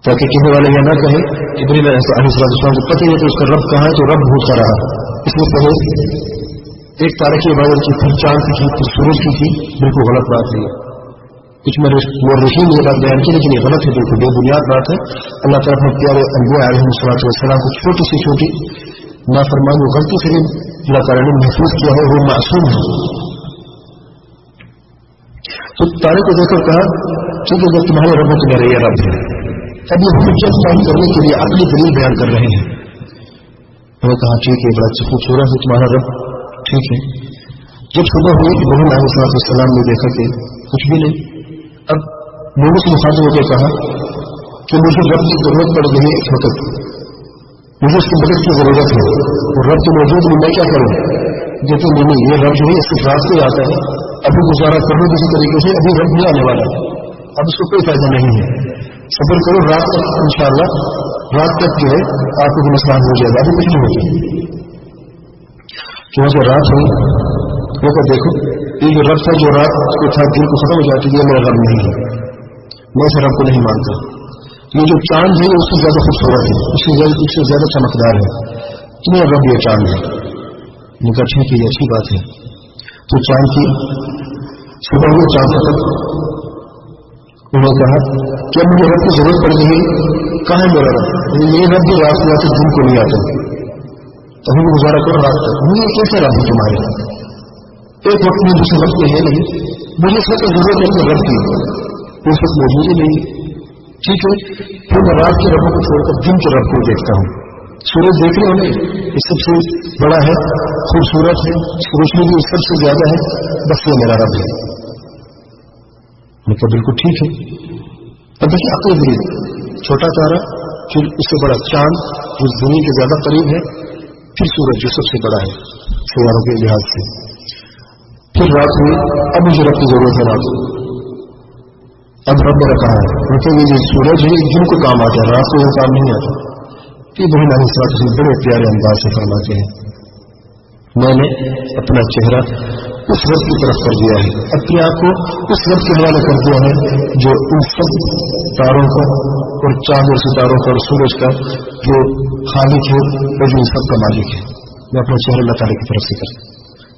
تاکہ کہنے والے یہ نہ کہے ابراہیم علیہ السلام کو پتہ ہی ہے تو اس کا رب کہاں ہے تو رب بھوت کر رہا. اس میں پہلے ایک تارے کی عبادت کی پھر چاند کی تھی پھر سورج کی تھی. بالکل غلط بات ہے. کچھ مورخین نے یہ بات بیان کی لیکن یہ غلط ہے, بالکل بے بنیاد بات ہے. اللہ تعالیٰ اپنے پیارے انبیاء علیہ السلام کو چھوٹی سی چھوٹی نافرمانی و غلطی سے اللہ تعالیٰ نے محفوظ کیا ہے, وہ معصوم ہے. تو تارے کو دیکھ کر کہا ٹھیک ہے جب تمہارے رب ہے تمہارے یہ رب ہے. اب یہ حجت قائم کرنے کے لیے اپنی دلیل بیان کر رہے ہیں. انہوں نے کہا ٹھیک ہے بڑا خوبصورت ہے تمہارا رب, ٹھیک ہے. جب صبح ہوئی ابراہیم علیہ السلام نے دیکھا کہ کچھ بھی نہیں. اب لوگوں سے مخاطب ہو کے کہا کہ مجھے رب کی ضرورت پڑ گئی ہے اس وقت, مجھے اس کی مدد کی ضرورت ہے اور رب تو موجود نہیں, میں کیا کروں. دیکھیں نہیں یہ رب جو ہے اس کے رات سے آتا ہے, ابھی گزارا کر لو کسی طریقے سے, ابھی رب نہیں آنے والا, اب اس کو کوئی فائدہ نہیں ہے. صبر کرو رات تک انشاءاللہ, رات تک جو ہے آپ کو مسئلہ ہو جائے گا, ابھی کچھ نہیں ہوگا. چونکہ رات ہوئی وہ کہ دیکھو یہ جو رب تھا جو رات کو تھا دن کو ختم ہو جاتی ہے, میرا رب نہیں ہے, میں اس رب کو نہیں مانتا. یہ جو چاند ہے اس سے زیادہ خوبصورت ہے, اس سے زیادہ چمکدار ہے, تمہیں رب یہ چاند ہے. ان کا ٹھیک ہے یہ اچھی بات ہے. تو چاند کی صبح ہوئی چاند ختم. انہوں نے کہا کیا مجھے رب کی ضرورت پڑ گئی, کہاں ہے میرا رب. یہ رب بھی رات کو آتے دن کو نہیں آتا, ابھی بھی گزارا کرو رات تک. یہ کیسے رب ہے تمہارے, ایک وقت میں دوسرے وقت میں ہے نہیں, مجھے اس وقت ضرورت نہیں ہے رب کی, اس وقت موجود ہی نہیں. ٹھیک ہے پھر میں رات کے ربوں کو چھوڑ کر دن کے رب کو دیکھتا ہوں. سورج دیکھ رہے ہو نہیں, یہ سب سے بڑا ہے, خوبصورت ہے, روشنی بھی سب سے زیادہ ہے, بس یہ میرا رب ہے. میں کہا بالکل ٹھیک ہے. اب دیکھیے عقل غریب, چھوٹا تارا, پھر اس سے بڑا چاند جو زمین کے زیادہ قریب ہے, پھر سورج جو سب سے بڑا ہے سیاروں کے لحاظ سے. پھر رات ہوئی, اب مجھے رب کی ضرورت ہے رات. اب رب نے رکھا ہے کیونکہ یہ جو سورج ہے دن کو کام آتا ہے, رات کو یہ کام نہیں آتا. کہ بہن علیہ السلام بڑے پیارے انداز سے فرماتے ہیں میں نے اپنا چہرہ اس رب کی طرف کر دیا ہے, اپنے آپ کو اس رب کے حوالے کر دیا ہے جو ان سب تاروں کا اور چاند اور ستاروں کا اور سورج کا جو خالق ہے اور جو ان سب کا مالک ہے. میں اپنا چہرہ اللہ تعالیٰ کی طرف سے کرتا ہوں,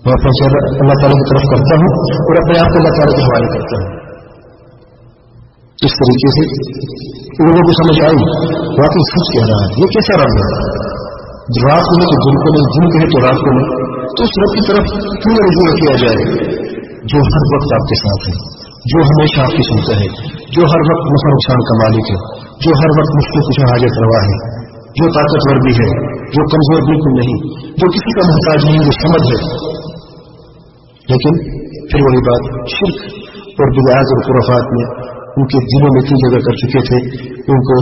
میں اپنا چہرہ اللہ تعالیٰ کی طرف کرتا ہوں اور اپنے آپ کو اللہ تعالیٰ کے حوالے کرتا ہوں. اس طریقے سے لوگوں کو سمجھ آئی واقعی سچ کہہ رہا ہے. یہ کیسا رب ہے, رات کو نہیں تو دن کو نہیں, دن کو ہے تو رات کو نہیں. تو اس رب کی طرف کیوں رجوع کیا جائے جو ہر وقت آپ کے ساتھ ہے, جو ہمیشہ آپ کی سنتا ہے, جو ہر وقت نفع نقصان کا مالک ہے, جو ہر وقت مشکل کچھ حاجت روا ہے, جو طاقتور بھی ہے, جو کمزور بالکل نہیں, جو کسی کا محتاج نہیں, جو سمجھ ہے. لیکن پھر وہی بات شرک اور بدعات اور خرافات میں ان کے دلوں میں اتنی جگہ کر چکے تھے ان کو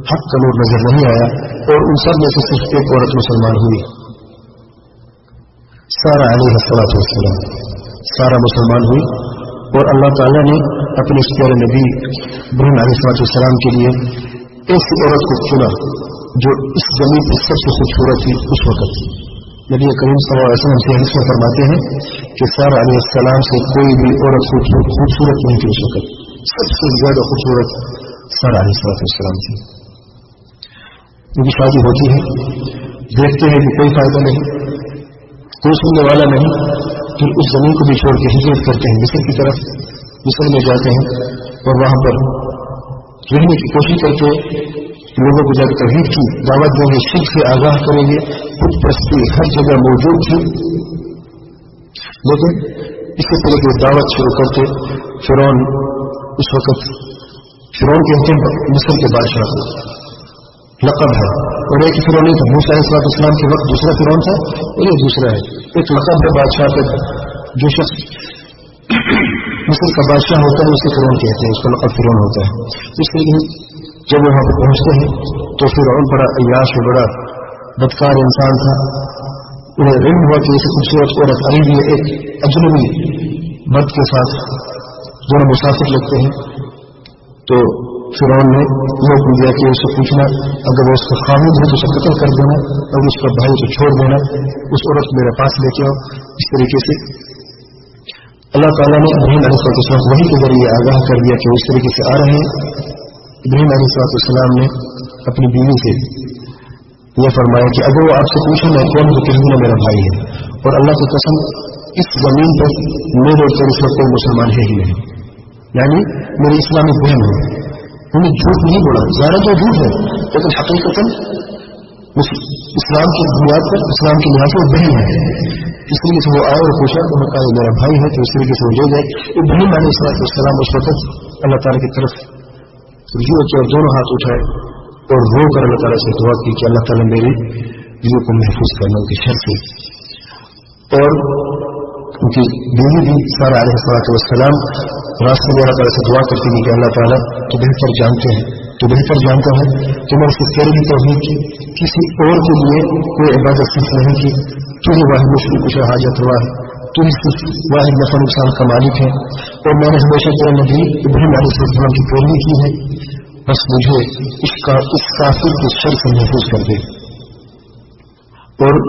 حق کا نور نظر نہیں آیا, اور ان سب میں سے صرف ایک عورت مسلمان ہوئی, سارا علیہ السلام. سارا مسلمان ہوئی اور اللہ تعالیٰ نے اپنے اس پیارے نبی ابراہیم علیہ السلام کے لیے ایسی عورت کو چنا جو اس زمین پر سب سے خوبصورت تھی اس وقت. نبی کریم صلی اللہ علیہ وسلم سے حدیث میں فرماتے ہیں کہ سارا علیہ السلام سے کوئی بھی عورت خوبصورت نہیں تھی اس وقت, سب سے زیادہ خوبصورت سارا علیہ السلام تھی. ان کی شادی ہوتی ہے, دیکھتے ہیں کہ کوئی فائدہ نہیں, کوئی سننے والا نہیں, پھر اس زمین کو بھی چھوڑ کے ہجرت کرتے ہیں مصر کی طرف. مصر میں جاتے ہیں اور وہاں پر رہنے کی کوشش کرتے ہیں, لوگوں کو جا کے توحید کی دعوت دیں گے, شرک سے آگاہ کریں گے. بت پرستی ہر جگہ موجود تھی, لیکن اس سے پہلے کہ دعوت شروع کرتے فرعون, اس وقت فرعون کہتے ہیں مصر کے بادشاہ کو لقب ہے, اور ایک فرعون نہیں تھا. موسیٰ علیہ السلام کے وقت دوسرا فرعون تھا اور یہ دوسرا ہے. ایک لقب ہے بادشاہ کا, جو شخص مصر کا بادشاہ ہوتا ہے اسے فرعون کہتے ہیں, اس کا لقب فرعون ہوتا ہے. اس لیے جب وہاں پہ پہنچتے ہیں تو فرعون بڑا عیاش و بڑا بدکار انسان تھا. انہیں علم ہوا کہ اسے خوبصورت عورت آئی ہوئی ہے ایک اجنبی مرد کے ساتھ, دونوں مسافر لگتے ہیں. تو فرعون نے یہ حکم دیا کہ اسے پوچھنا, اگر وہ اس کا خامد ہے تو اسے قتل کر دینا, اور اس کا بھائی اسے چھوڑ دینا, اس عورت کو میرے پاس لے کے آؤ. اس طریقے سے اللہ تعالیٰ نے ابراہیم علیہ السلام وحی کے ذریعے آگاہ کر دیا کہ وہ اس طریقے سے آ رہے ہیں. ابراہیم علیہ السلام نے اپنی بیوی سے یہ فرمایا کہ اگر وہ آپ سے پوچھے میں کون تو کہیں گے میرا بھائی ہے, اور اللہ کی قسم اس زمین پر میرے اوپر اس وقت کوئی مسلمان ہے ہی نہیں, یعنی میری اسلامی بہن ہے. انہوں نے جھوٹ نہیں بولا, ظاہر تو جھوٹ ہے لیکن حقیقت اسلام کی بنیاد پر اسلام کی لحاظ سے بہن ہے. اس طریقے سے وہ آئے اور پوچھا تو میں کہا میرا بھائی ہے, تو اس طریقے سے وہ لے گئے. ابراہیم علیہ السلام اس وقت اللہ تعالیٰ کی طرف رجوع کیا اور دونوں ہاتھ اٹھائے اور رو کر اللہ تعالیٰ سے دعا کی کہ اللہ تعالیٰ میری بیوی کو محفوظ کرنا ان کی شر سے. اور ان کی بیوی بھی سارا علیہ السلام راستے میں اللہ تعالیٰ سے دعا کرتی تھی کہ اللہ تعالیٰ تو بہتر جانتے ہیں, تو بہتر جانتا ہے کہ میں اس سے تیری توحید کی کسی اور کے لیے کوئی عبادت صرف نہیں کی, تو ہی واحد مشکل کچھ حاجت ہوا ہے, تو ہی صرف واحد نفع نقصان کا مالک ہے, اور میں نے ہمیشہ تیرا نبی ابراہیم علیہ السلام کی پیروی کی ہے, بس مجھے اس کافر کے شر سے محفوظ کر دے. اور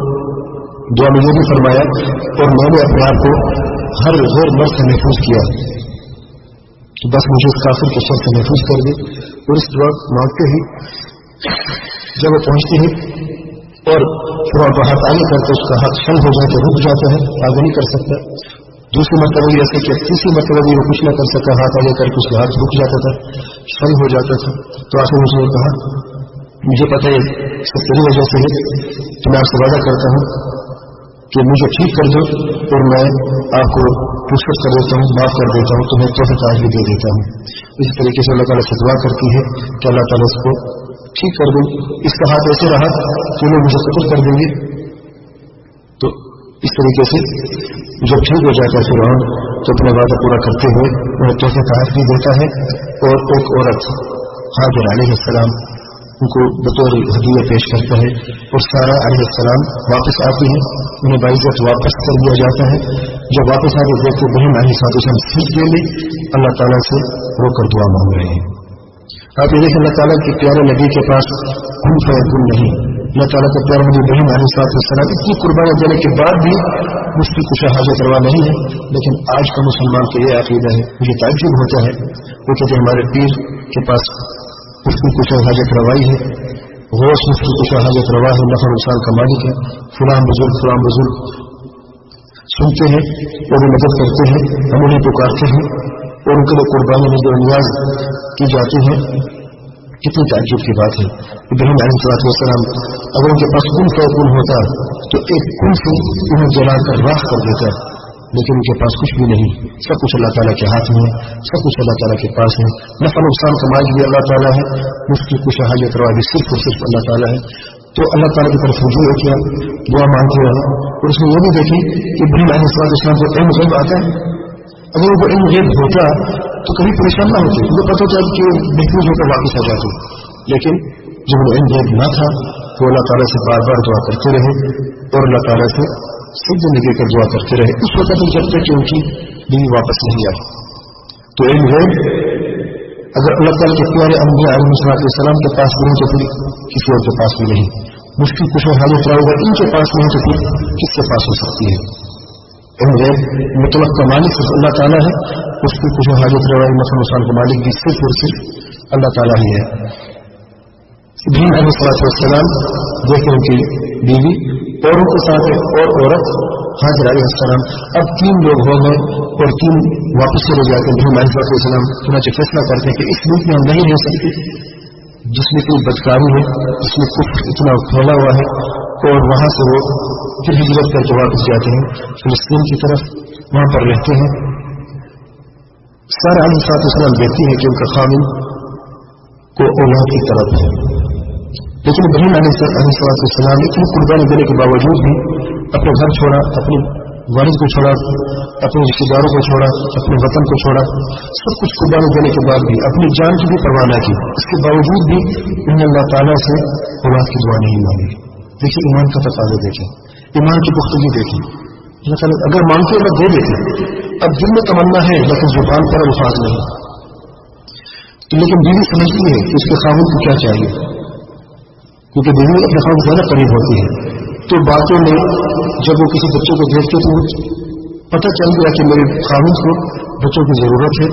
دعا میں یہ بھی فرمایا اور میں نے اپنے آپ کو ہر غیر مرد سے محفوظ کیا کہ بس مجھے اس کافر کے شر سے محفوظ کر دے. اور اس دعا مانگتے ہی جب وہ پہنچتے ہیں اور تھوڑا تو ہاتھ آگے کرتے اس کا ہاتھ شل ہو جاتا ہے, رک جاتا ہے, آگے نہیں کر سکتا. دوسری مرتبہ بھی ایسے کہ تیسری مرتبہ بھی وہ کچھ نہ کر سکا, ہاتھ آگے کر کے اس کا ہاتھ رک جاتا تھا, شل ہو جاتا تھا. تو آخر اس نے کہا مجھے پتہ ہے سب تیری وجہ سے ہے, تو میں آپ سے وعدہ کرتا ہوں کہ مجھے ٹھیک کر دو اور میں آپ کو رخصت کر دیتا ہوں, معاف کر دیتا ہوں, تو میں تحفہ آج بھی دے دیتا ہوں. اسی طریقے سے اللہ تعالیٰ سے دعا کرتی ہے کہ اللہ تعالیٰ اس کو ٹھیک کر دوں. اس کا ہاتھ ایسے رہا کہ لوگ مجھے قتل کر دیں گے. تو اس طریقے سے جب ٹھیک ہو جاتا ہے فرعون تو اپنا وعدہ پورا کرتے ہوئے انہیں تحفہ بھی دیتا ہے. اور ایک عورت حاجر علیہ السلام ان کو بطور ہدیہ پیش کرتا ہے, اور سارا علیہ السلام واپس آتی ہے, انہیں باعزت واپس کر دیا جاتا ہے. جب واپس آ کے دیکھتے ابراہیم علیہ السلام سیکھ دیں گے, اللہ تعالیٰ سے رو کر دعا مانگ رہے ہیں. آپ یہ دیکھیں اللہ تعالیٰ کے پیارے نبی کے پاس کن فیکن نہیں. اللہ تعالیٰ کے پیارے نبی ابراہیم علیہ السلام اتنی قربانیاں دینے کے بعد بھی اس کی کچھ حاجت روا نہیں ہے. لیکن آج کا مسلمان کا یہ عقیدہ ہے, مجھے تعجب ہوتا ہے, وہ کہتے ہیں ہمارے پیر کے پاس اس کی کچھ حاجت روائی ہے, غوث اس کی کچھ حاجت روا ہے, نفع نقصان کا مالک ہے, فلاں بزرگ سنتے ہیں اور وہ مدد کرتے ہیں, ہم انہیں پکارتے ہیں اور ان کے لیے قربانی نظر نیاز کی جاتی ہے. کتنی تعجب کی بات ہے. ابراہیم علیہ السلام اگر ان کے پاس کن فیکن ہوتا تو ایک کن سے انہیں جلا کر راہ کر دیتا, لیکن ان کے پاس کچھ بھی نہیں. سب کچھ اللہ تعالیٰ کے ہاتھ میں ہے, سب کچھ اللہ تعالیٰ کے پاس ہے. نفع نقصان کا مالک بھی اللہ تعالیٰ ہے, اس کی کچھ حاجت روا بھی صرف اور صرف اللہ تعالیٰ ہے. تو اللہ تعالیٰ کی طرف رجوع کیا, دعا مانگتے رہے. اور اس میں یہ بھی دیکھی کہ ابراہیم علیہ السلام کو علم غیب آتا ہے. اگر وہ علم غیب ہوتا تو کبھی پریشان نہ ہوتے, مجھے پتہ ہوتا ہے کہ محفوظ ہو کر واپس آ جاتے. لیکن جب وہ علم غیب نہ تھا تو اللہ تعالیٰ سے بار بار دعا کرتے رہے اور اللہ تعالیٰ سے سب زندگی کر دعا کرتے رہے اس وقت تک جب تک کہ ان کی بیوی واپس نہیں آئی. تو علم غیب اگر اللہ تعالیٰ کے پیارے انبیاء علیہ السلام کے پاس بھی نہیں تو پھر کسی اور کے پاس بھی نہیں. مشکل کچھ حاجت رہا ہوگا ان کے پاس نہیں تو پھر کس کے پاس ہو سکتی ہے. علم غیب مطلب کا مالک صرف اللہ تعالیٰ ہے, اس کی کچھ حاجت روا نفع نقصان کا مالک بھی صرف اور صرف اللہ تعالیٰ ہی ہے. ابراہیم علیہ السلام دیکھیں ان کی بیوی اور ان کے ساتھ اور عورت حاجر علیہ السلام, اب 3 لوگ ہو گئے اور 3 واپس چلے جاتے. ابراہیم علیہ السلام چنانچہ فیصلہ کرتے ہیں کہ اس ملک میں ہم نہیں رہ سکتے جس میں کوئی بدکاری ہے, جس میں کفر اتنا پھیلا ہوا ہے. اور وہاں سے وہ پھر ہجرت کر کے واپس جاتے ہیں فلسطین کی طرف, وہاں پر رہتے ہیں. سارا علیہ السلام دیکھتی ہے کہ ان کا خامن کو اولاد کی طرف ہے, لیکن ابراہیم علیہ السلام اتنی قربانی دینے کے باوجود بھی اپنے گھر چھوڑا, اپنے والد کو چھوڑا, اپنے رشتے داروں کو چھوڑا, اپنے وطن کو چھوڑا, سب کچھ قربانی دینے کے بعد بھی اپنی جان کی بھی پرواہ نہ کی. اس کے باوجود بھی انہوں نے اللہ تعالیٰ سے اولاد کی دعا نہیں مانگی. دیکھیے ایمان کا تقاضا دیکھیں, ایمان کی پختگی دیکھیں. اللہ تعالیٰ اگر مانگتے اللہ دے دیتے. اب دل میں تمنا ہے لیکن زبان پر الفاظ نہیں. لیکن بیوی سمجھتی ہے کہ اس کے خاوند کو کیا چاہیے, کیونکہ بیوی اپنے خاوند زیادہ قریب ہوتی ہے. تو باتوں میں جب وہ کسی بچے کو دیکھتے تو پتہ چل گیا کہ میرے خاوند کو بچوں کی ضرورت ہے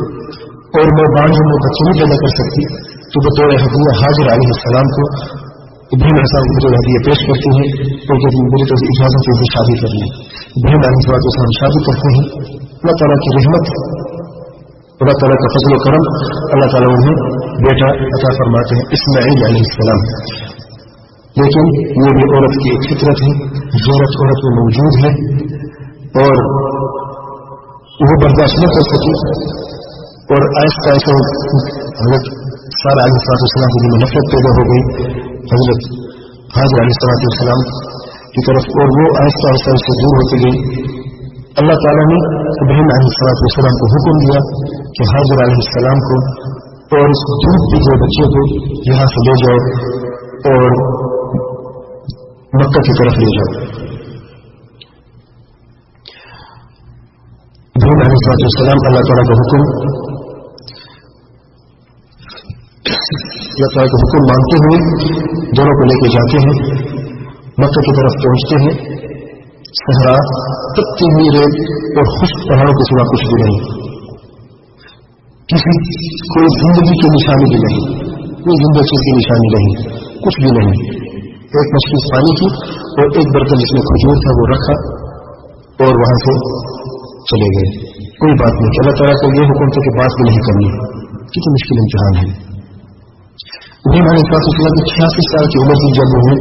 اور میں بعد میں بچے نہیں پیدا کر سکتی، تو بطور ہدیہ حاجر علیہ السلام کو ابراہیم علیہ السلام بطور ہدیہ پیش کرتے ہیں اور کہتے ہیں میری طرف اجازت ہے شادی کر لیں۔ ابراہیم علیہ السلام شادی کرتے ہیں، اللہ تعالیٰ کی رحمت، اللہ تعالیٰ کا فضل و کرم، اللہ تعالیٰ انہیں بیٹا عطا فرماتے ہیں اسماعیل علیہ السلام۔ لیکن یہ بھی عورت کی ایک فطرت ہے، غیرت عورت میں موجود ہے اور وہ برداشت نہ کر سکی اور آہستہ آہستہ حضرت سارہ علیہ السلام کے لیے نفرت پیدا ہو گئی حضرت حاجر علیہ السلام کی طرف، اور وہ آہستہ آہستہ اس سے دور ہوتی گئی۔ اللہ تعالیٰ نے ابراہیم علیہ السلام کو حکم دیا کہ حاجر علیہ السلام کو اور اس دودھ پیتے بچے کو یہاں سے لے جاؤ اور مکہ کی طرف لے جاؤ۔ ابراہیم علیہ السلام اللہ تعالیٰ کا حکم مانتے ہوئے دونوں کو لے کے جاتے ہیں، مکہ کی طرف پہنچتے ہیں۔ صحرا، تپتی ہوئی ریت اور خشک پہاڑوں کے سوا کچھ بھی نہیں، کوئی زندگی کی نشانی بھی نہیں، کوئی زندہ چیز کی نشانی نہیں، کچھ بھی نہیں۔ ایک مچھلی پانی کی اور ایک برتن جس میں کھجور تھا وہ رکھا اور وہاں سے چلے گئے، کوئی بات نہیں۔ اللہ تعالیٰ کو یہ حکم تھا کہ بات بھی نہیں کرنی، کتنی مشکل امتحان ہے۔ ابراہیم علیہ السلام کی 86 سال کی عمر کی جب انہیں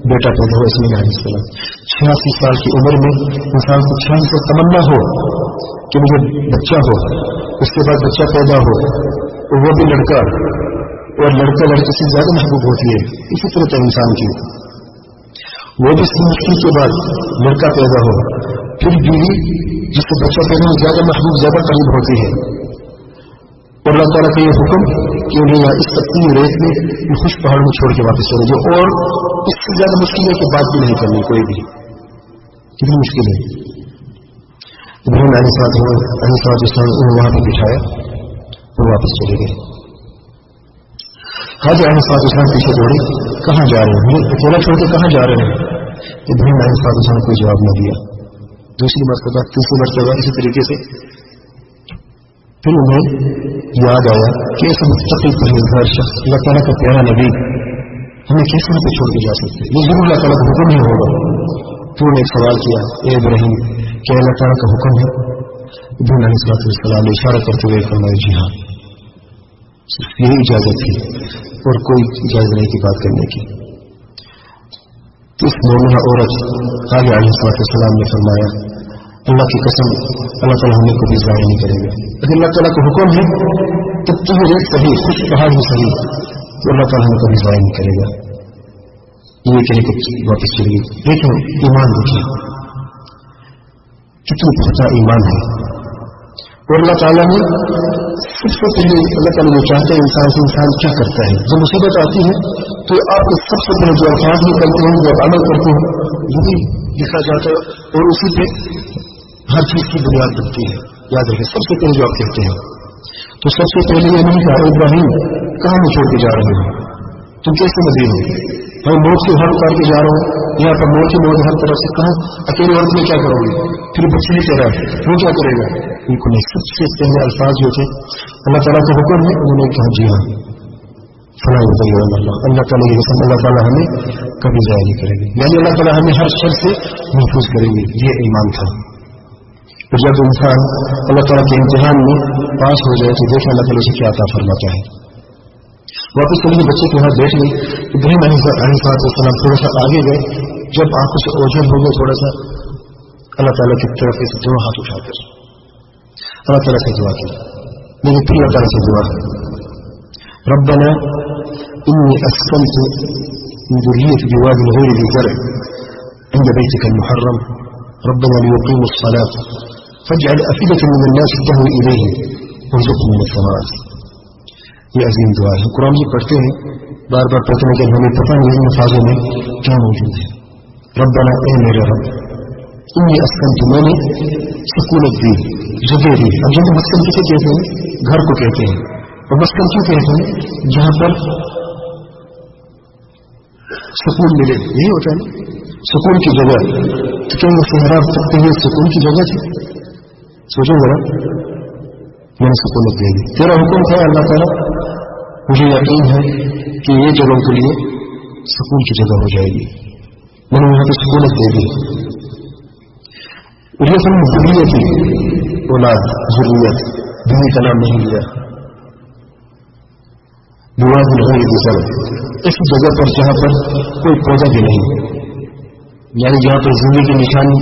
بیٹا پیدا ہوا اسماعیل علیہ السلام، 86 سال کی عمر میں انسان کو 86 سے تمنا ہو کہ مجھے بچہ ہو، اس کے بعد بچہ پیدا ہو اور وہ بھی لڑکا، اور لڑکا لڑکے سے زیادہ محبوب ہوتی ہے، اسی طرح ہے انسان کی، وہ بھی اس مشکل کے بعد لڑکا پیدا ہو، پھر بیوی جس سے بچہ پیدا ہو زیادہ محبوب، زیادہ قریب ہوتی ہے، اور اللہ تعالیٰ کا یہ حکم کہ انہیں یہاں اس تپتی ریت میں یہ خشک پہاڑ میں چھوڑ کے واپس چلے جاؤ، اور اس سے زیادہ مشکل ہے کہ بات بھی نہیں کرنی کوئی بھی، کتنی مشکل ہے۔ ابراہیم علیہ السلام انہیں وہاں پہ بٹھایا اور واپس چلے گئے۔ حاجر علیہ السلام پیچھے دوڑے، کہاں جا رہے ہیں؟ اکیلا چھوڑ کے کہاں جا رہے ہیں؟ ابراہیم علیہ السلام کوئی جواب نہ دیا۔ دوسری مرتبہ، تیسری مرتبہ، اسی طریقے سے پھر انہیں یاد آیا کہ ایسا متقی پرہیزگار شخص، اللہ تعالیٰ کا پیارا نبی، ہمیں کیسے یہاں پہ چھوڑ کے جا سکتے؟ یہ ضرور اللہ تعالیٰ کا حکم ہی ہوگا۔ تو نے ایک سوال کیا، اے ابراہیم کیا اللہ تعالیٰ کا حکم ہے؟ ابراہیم علیہ السلام نے اشارہ کرتے ہوئے فرمایا جی ہاں، صرف یہی اجازت تھی اور کوئی اجازت نہیں کی بات کرنے کی۔ تو اس مومنہ عورت حاجر علیہ السلام نے فرمایا اللہ کی قسم اللہ تعالیٰ ہمیں کبھی ضائع نہیں کرے گا، اگر اللہ تعالیٰ کا حکم ہے تب تو ریت صحیح، خود پہاڑ ہی صحیح، تو اللہ تعالیٰ ہمیں کبھی ضائع نہیں کرے گا۔ یہ کہنے کو واپس چلے گی۔ دیکھیں ایمان، دیکھیں کتنی پختہ ایمان ہے، اور اللہ تعالیٰ نے سب سے پہلے اللہ تعالیٰ جو چاہتے ہیں انسان سے، انسان کیا کرتا ہے جب مصیبت آتی ہے تو آپ کو سب سے پہلے جو الفاظ نکلتے ہیں، جو عمل کرتے ہیں، وہ بھی لکھا جاتا ہے اور اسی پہ ہر چیز کی بنیاد بنتی ہے۔ یاد رکھیں سب سے پہلے جو آپ کہتے ہیں، تو سب سے پہلے یہ نہیں کہا ابراہیم کہاں میں چھوڑ کے جا رہے ہو، تم کیسے مزید ہو، میں موت سے ہر اتار کے جا رہا ہوں، یہاں پر موت کی موت ہر طرف سے، کہاں اکیلے عورت میں کیا کرو گے، پھر بچے نہیں کہہ رہا وہ کیا کرے گا، ان کو نہیں۔ سب سے پہلے الفاظ جو تھے اللہ تعالیٰ کا حکم ہے، انہوں نے کہا جی ہاں فلاں اللہ تعالیٰ کی قسم اللہ تعالیٰ ہمیں کبھی ضائع نہیں کرے گی، یعنی اللہ تعالیٰ ہمیں ہر شر سے محفوظ کرے گی، یہ ایمان تھا۔ اور جب انسان اللہ تعالیٰ کے امتحان میں پاس ہو جائے تو دیکھیں اللہ تعالیٰ سے کیا عطا فرماتا ہے۔ واپس چلیے بچے کے ہاتھ بیٹھ گئی۔ ابراہیم علیہ السلام تھوڑا سا آگے گئے، جب آنکھوں سے اوجھل ہو گئے تھوڑا سا، اللہ تعالیٰ کی طرف سے دونوں ہاتھ اٹھا کر اللہ تعالیٰ سے دعا کی، لیکن پھر اللہ تعالیٰ سے دعا ربنا انی اسکنت من ذریتی بواد غیر ذی زرع عند بیتک المحرم ربنا لیقیموا الصلاة فاجعل أفئدة من الناس تهوی الیہم وارزقهم من الثمرات۔ یہ عظیم دعا ہے، قرآن جی پڑھتے ہیں بار بار پڑھتے ہیں کہ ہمیں پتہ نہیں ان الفاظوں میں کیا موجود ہے۔ ربنا اے میرے رب، انی اسکنت میں نے سکونت دی، جگہ دی۔ اب جب مسکن کسے کہتے ہیں؟ گھر کو کہتے ہیں، اور مسکن کیوں کہتے ہیں؟ جہاں پر سکون ملے، یہی ہوتا ہے نا سکون کی جگہ۔ تو کیا یہ صحرا سکتے ہیں سکون کی جگہ تھی؟ سوچو ذرا، میں نے سکونت دے دی، تیرا حکم تھا اللہ تعالیٰ، مجھے یقین ہے کہ یہ جگہ کے لیے سکون کی جگہ ہو جائے گی، میں نے وہاں پہ سکونت دے دی. اور یہ سب ضروریت تھی، اولاد ضروریت، بیوی کا نام نہیں لیا. بواد الغیر اس جگہ پر جہاں پر کوئی پودا بھی نہیں، یعنی جہاں پر زندگی کی نشانی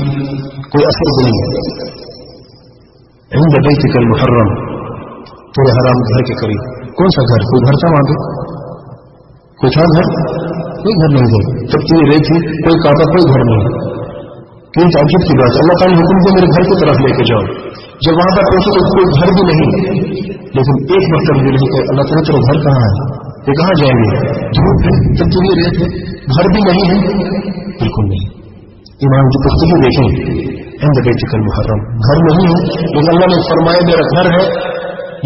کوئی اثر بھی نہیں ہے. عند بیتک المحرم، تیرے حرام گھر کے قریب. کون سا گھر؟ کوئی گھر تھا وہاں پہ؟ کوئی تھا گھر؟ کوئی گھر نہیں ہے. جب تم رہی تھی کوئی کعبہ، کوئی گھر نہیں. کیوں تعجب کی بات، اللہ تعالیٰ نے حکم دیا میرے گھر کی طرف لے کے جاؤ. جب وہاں پر پہنچے تو کوئی گھر بھی نہیں، لیکن ایک مرتبہ یہ نہیں کہ اللہ تعالیٰ تیرا گھر کہاں ہے، یہ کہاں جائیں گے؟ دھوپ ہے، جب تم یہ رہے تھے گھر بھی نہیں ہے، بالکل نہیں. ایمان کی پختگی دیکھیں، عند بیتک المحرم، گھر نہیں ہے، لیکن اللہ نے فرمایا میرا گھر ہے،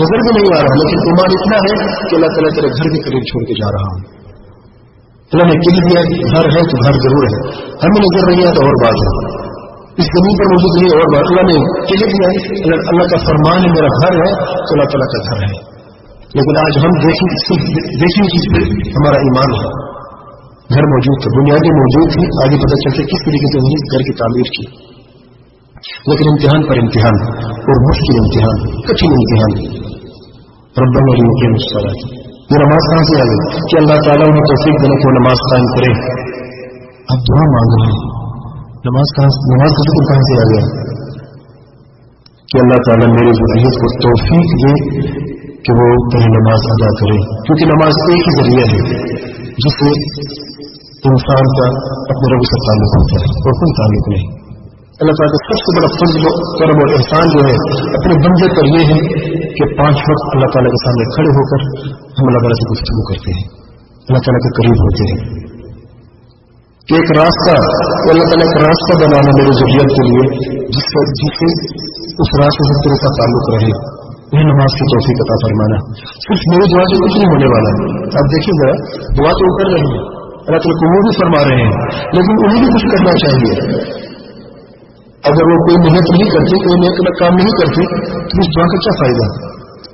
نظر بھی نہیں آ رہا، لیکن ایمان اتنا ہے کہ اللہ تعالیٰ تیرے گھر کے قریب چھوڑ کے جا رہا ہوں. اللہ نے کہہ دیا گھر ہے تو گھر ضرور ہے، ہمیں نظر نہیں آتا اور بات ہے، اس زمین پر موجود نہیں اور بات. اللہ نے کہہ دیا اللہ کا فرمان ہے میرا گھر ہے تو اللہ تعالیٰ کا گھر ہے. لیکن آج ہم دیکھیں چیز پہ ہمارا ایمان ہے. گھر موجود تھا، بنیادیں موجود تھی، آگے پتہ چلتے کس طریقے سے انہیں گھر کی تعمیر کی. لیکن امتحان پر امتحان اور مشکل امتحان، کٹھن امتحان. ربنا لیقیموا الصلاۃ، یہ نماز کہاں سے آ گئی کہ اللہ تعالیٰ انہیں توفیق دینے کو نماز قائم کرے. اب دعا مانگ رہے ہیں، نماز کا ذکر کہاں سے آ گیا کہ اللہ تعالیٰ میری ذریت کو توفیق دے کہ وہ پہلے نماز ادا کرے. کیونکہ نماز ایک ہی ذریعہ ہے جس سے انسان کا اپنے رب سے تعلق ہوتا ہے اور کوئی تعلق نہیں. اللہ تعالیٰ کا سب سے بڑا فضل کرم اور احسان جو ہے اپنے بندے پر یہ ہے کہ 5 وقت اللہ تعالیٰ کے سامنے کھڑے ہو کر ہم اللہ تعالیٰ سے گفتگو کرتے ہیں، اللہ تعالیٰ کے قریب ہوتے ہیں. کہ ایک راستہ اللہ تعالیٰ ایک راستہ بنانا میرے ضروریت کے لیے جس سے اس راستے سے تیرے ساتھ تعلق رہے. یہ نماز کی توفیق عطا فرمانا. صرف میری دعا سے کچھ نہیں ہونے والا ہے. آپ دیکھیں گا دعا تو کر رہے ہیں، اللہ تعالیٰ کو وہ بھی فرما رہے ہیں، لیکن انہیں بھی کچھ کرنا چاہیے. اگر وہ کوئی محنت نہیں کرتے، کوئی نیک کام نہیں کرتے تو اس دعا کا کیا فائدہ؟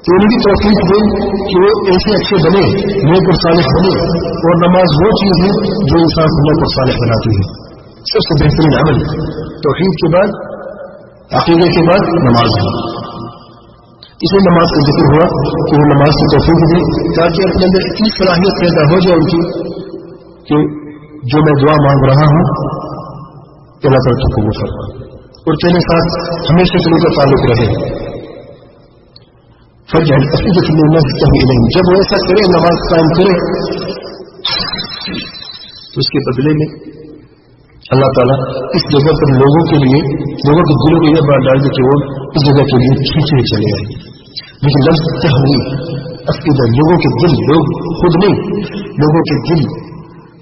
تو انہیں بھی توفیق دیں کہ وہ ایسے اچھے بنے، نیک اور صالح بنے. اور نماز وہ چیز ہے جو انسان کو نیک اور صالح بناتی ہے. سب سے بہترین عمل توحید کے بعد، عقیدے کے بعد نماز ہے. اس لیے نماز کا ذکر ہوا کہ وہ نماز کی توفیق دے تاکہ اپنے اندر اتنی صلاحیت پیدا ہو جائے ان کی کہ جو میں دعا مانگ رہا ہوں اللہ تعالیٰ کو قبول فرما اور تیرے ساتھ ہمیشہ کے لیے تعلق رہے. فجعل أفئدة من الناس تهوي إليهم، جب وہ ایسا کرے نماز قائم کرے تو اس کے بدلے میں اللہ تعالیٰ اس جگہ پر لوگوں کے لیے، لوگوں کے دلوں کو یہ بات ڈال دے کہ وہ اس جگہ کے لیے کھینچے چلے آئے. لیکن لفظ تہوی افئدہ، لوگوں کے دل، لوگ خود نہیں، لوگوں کے دل.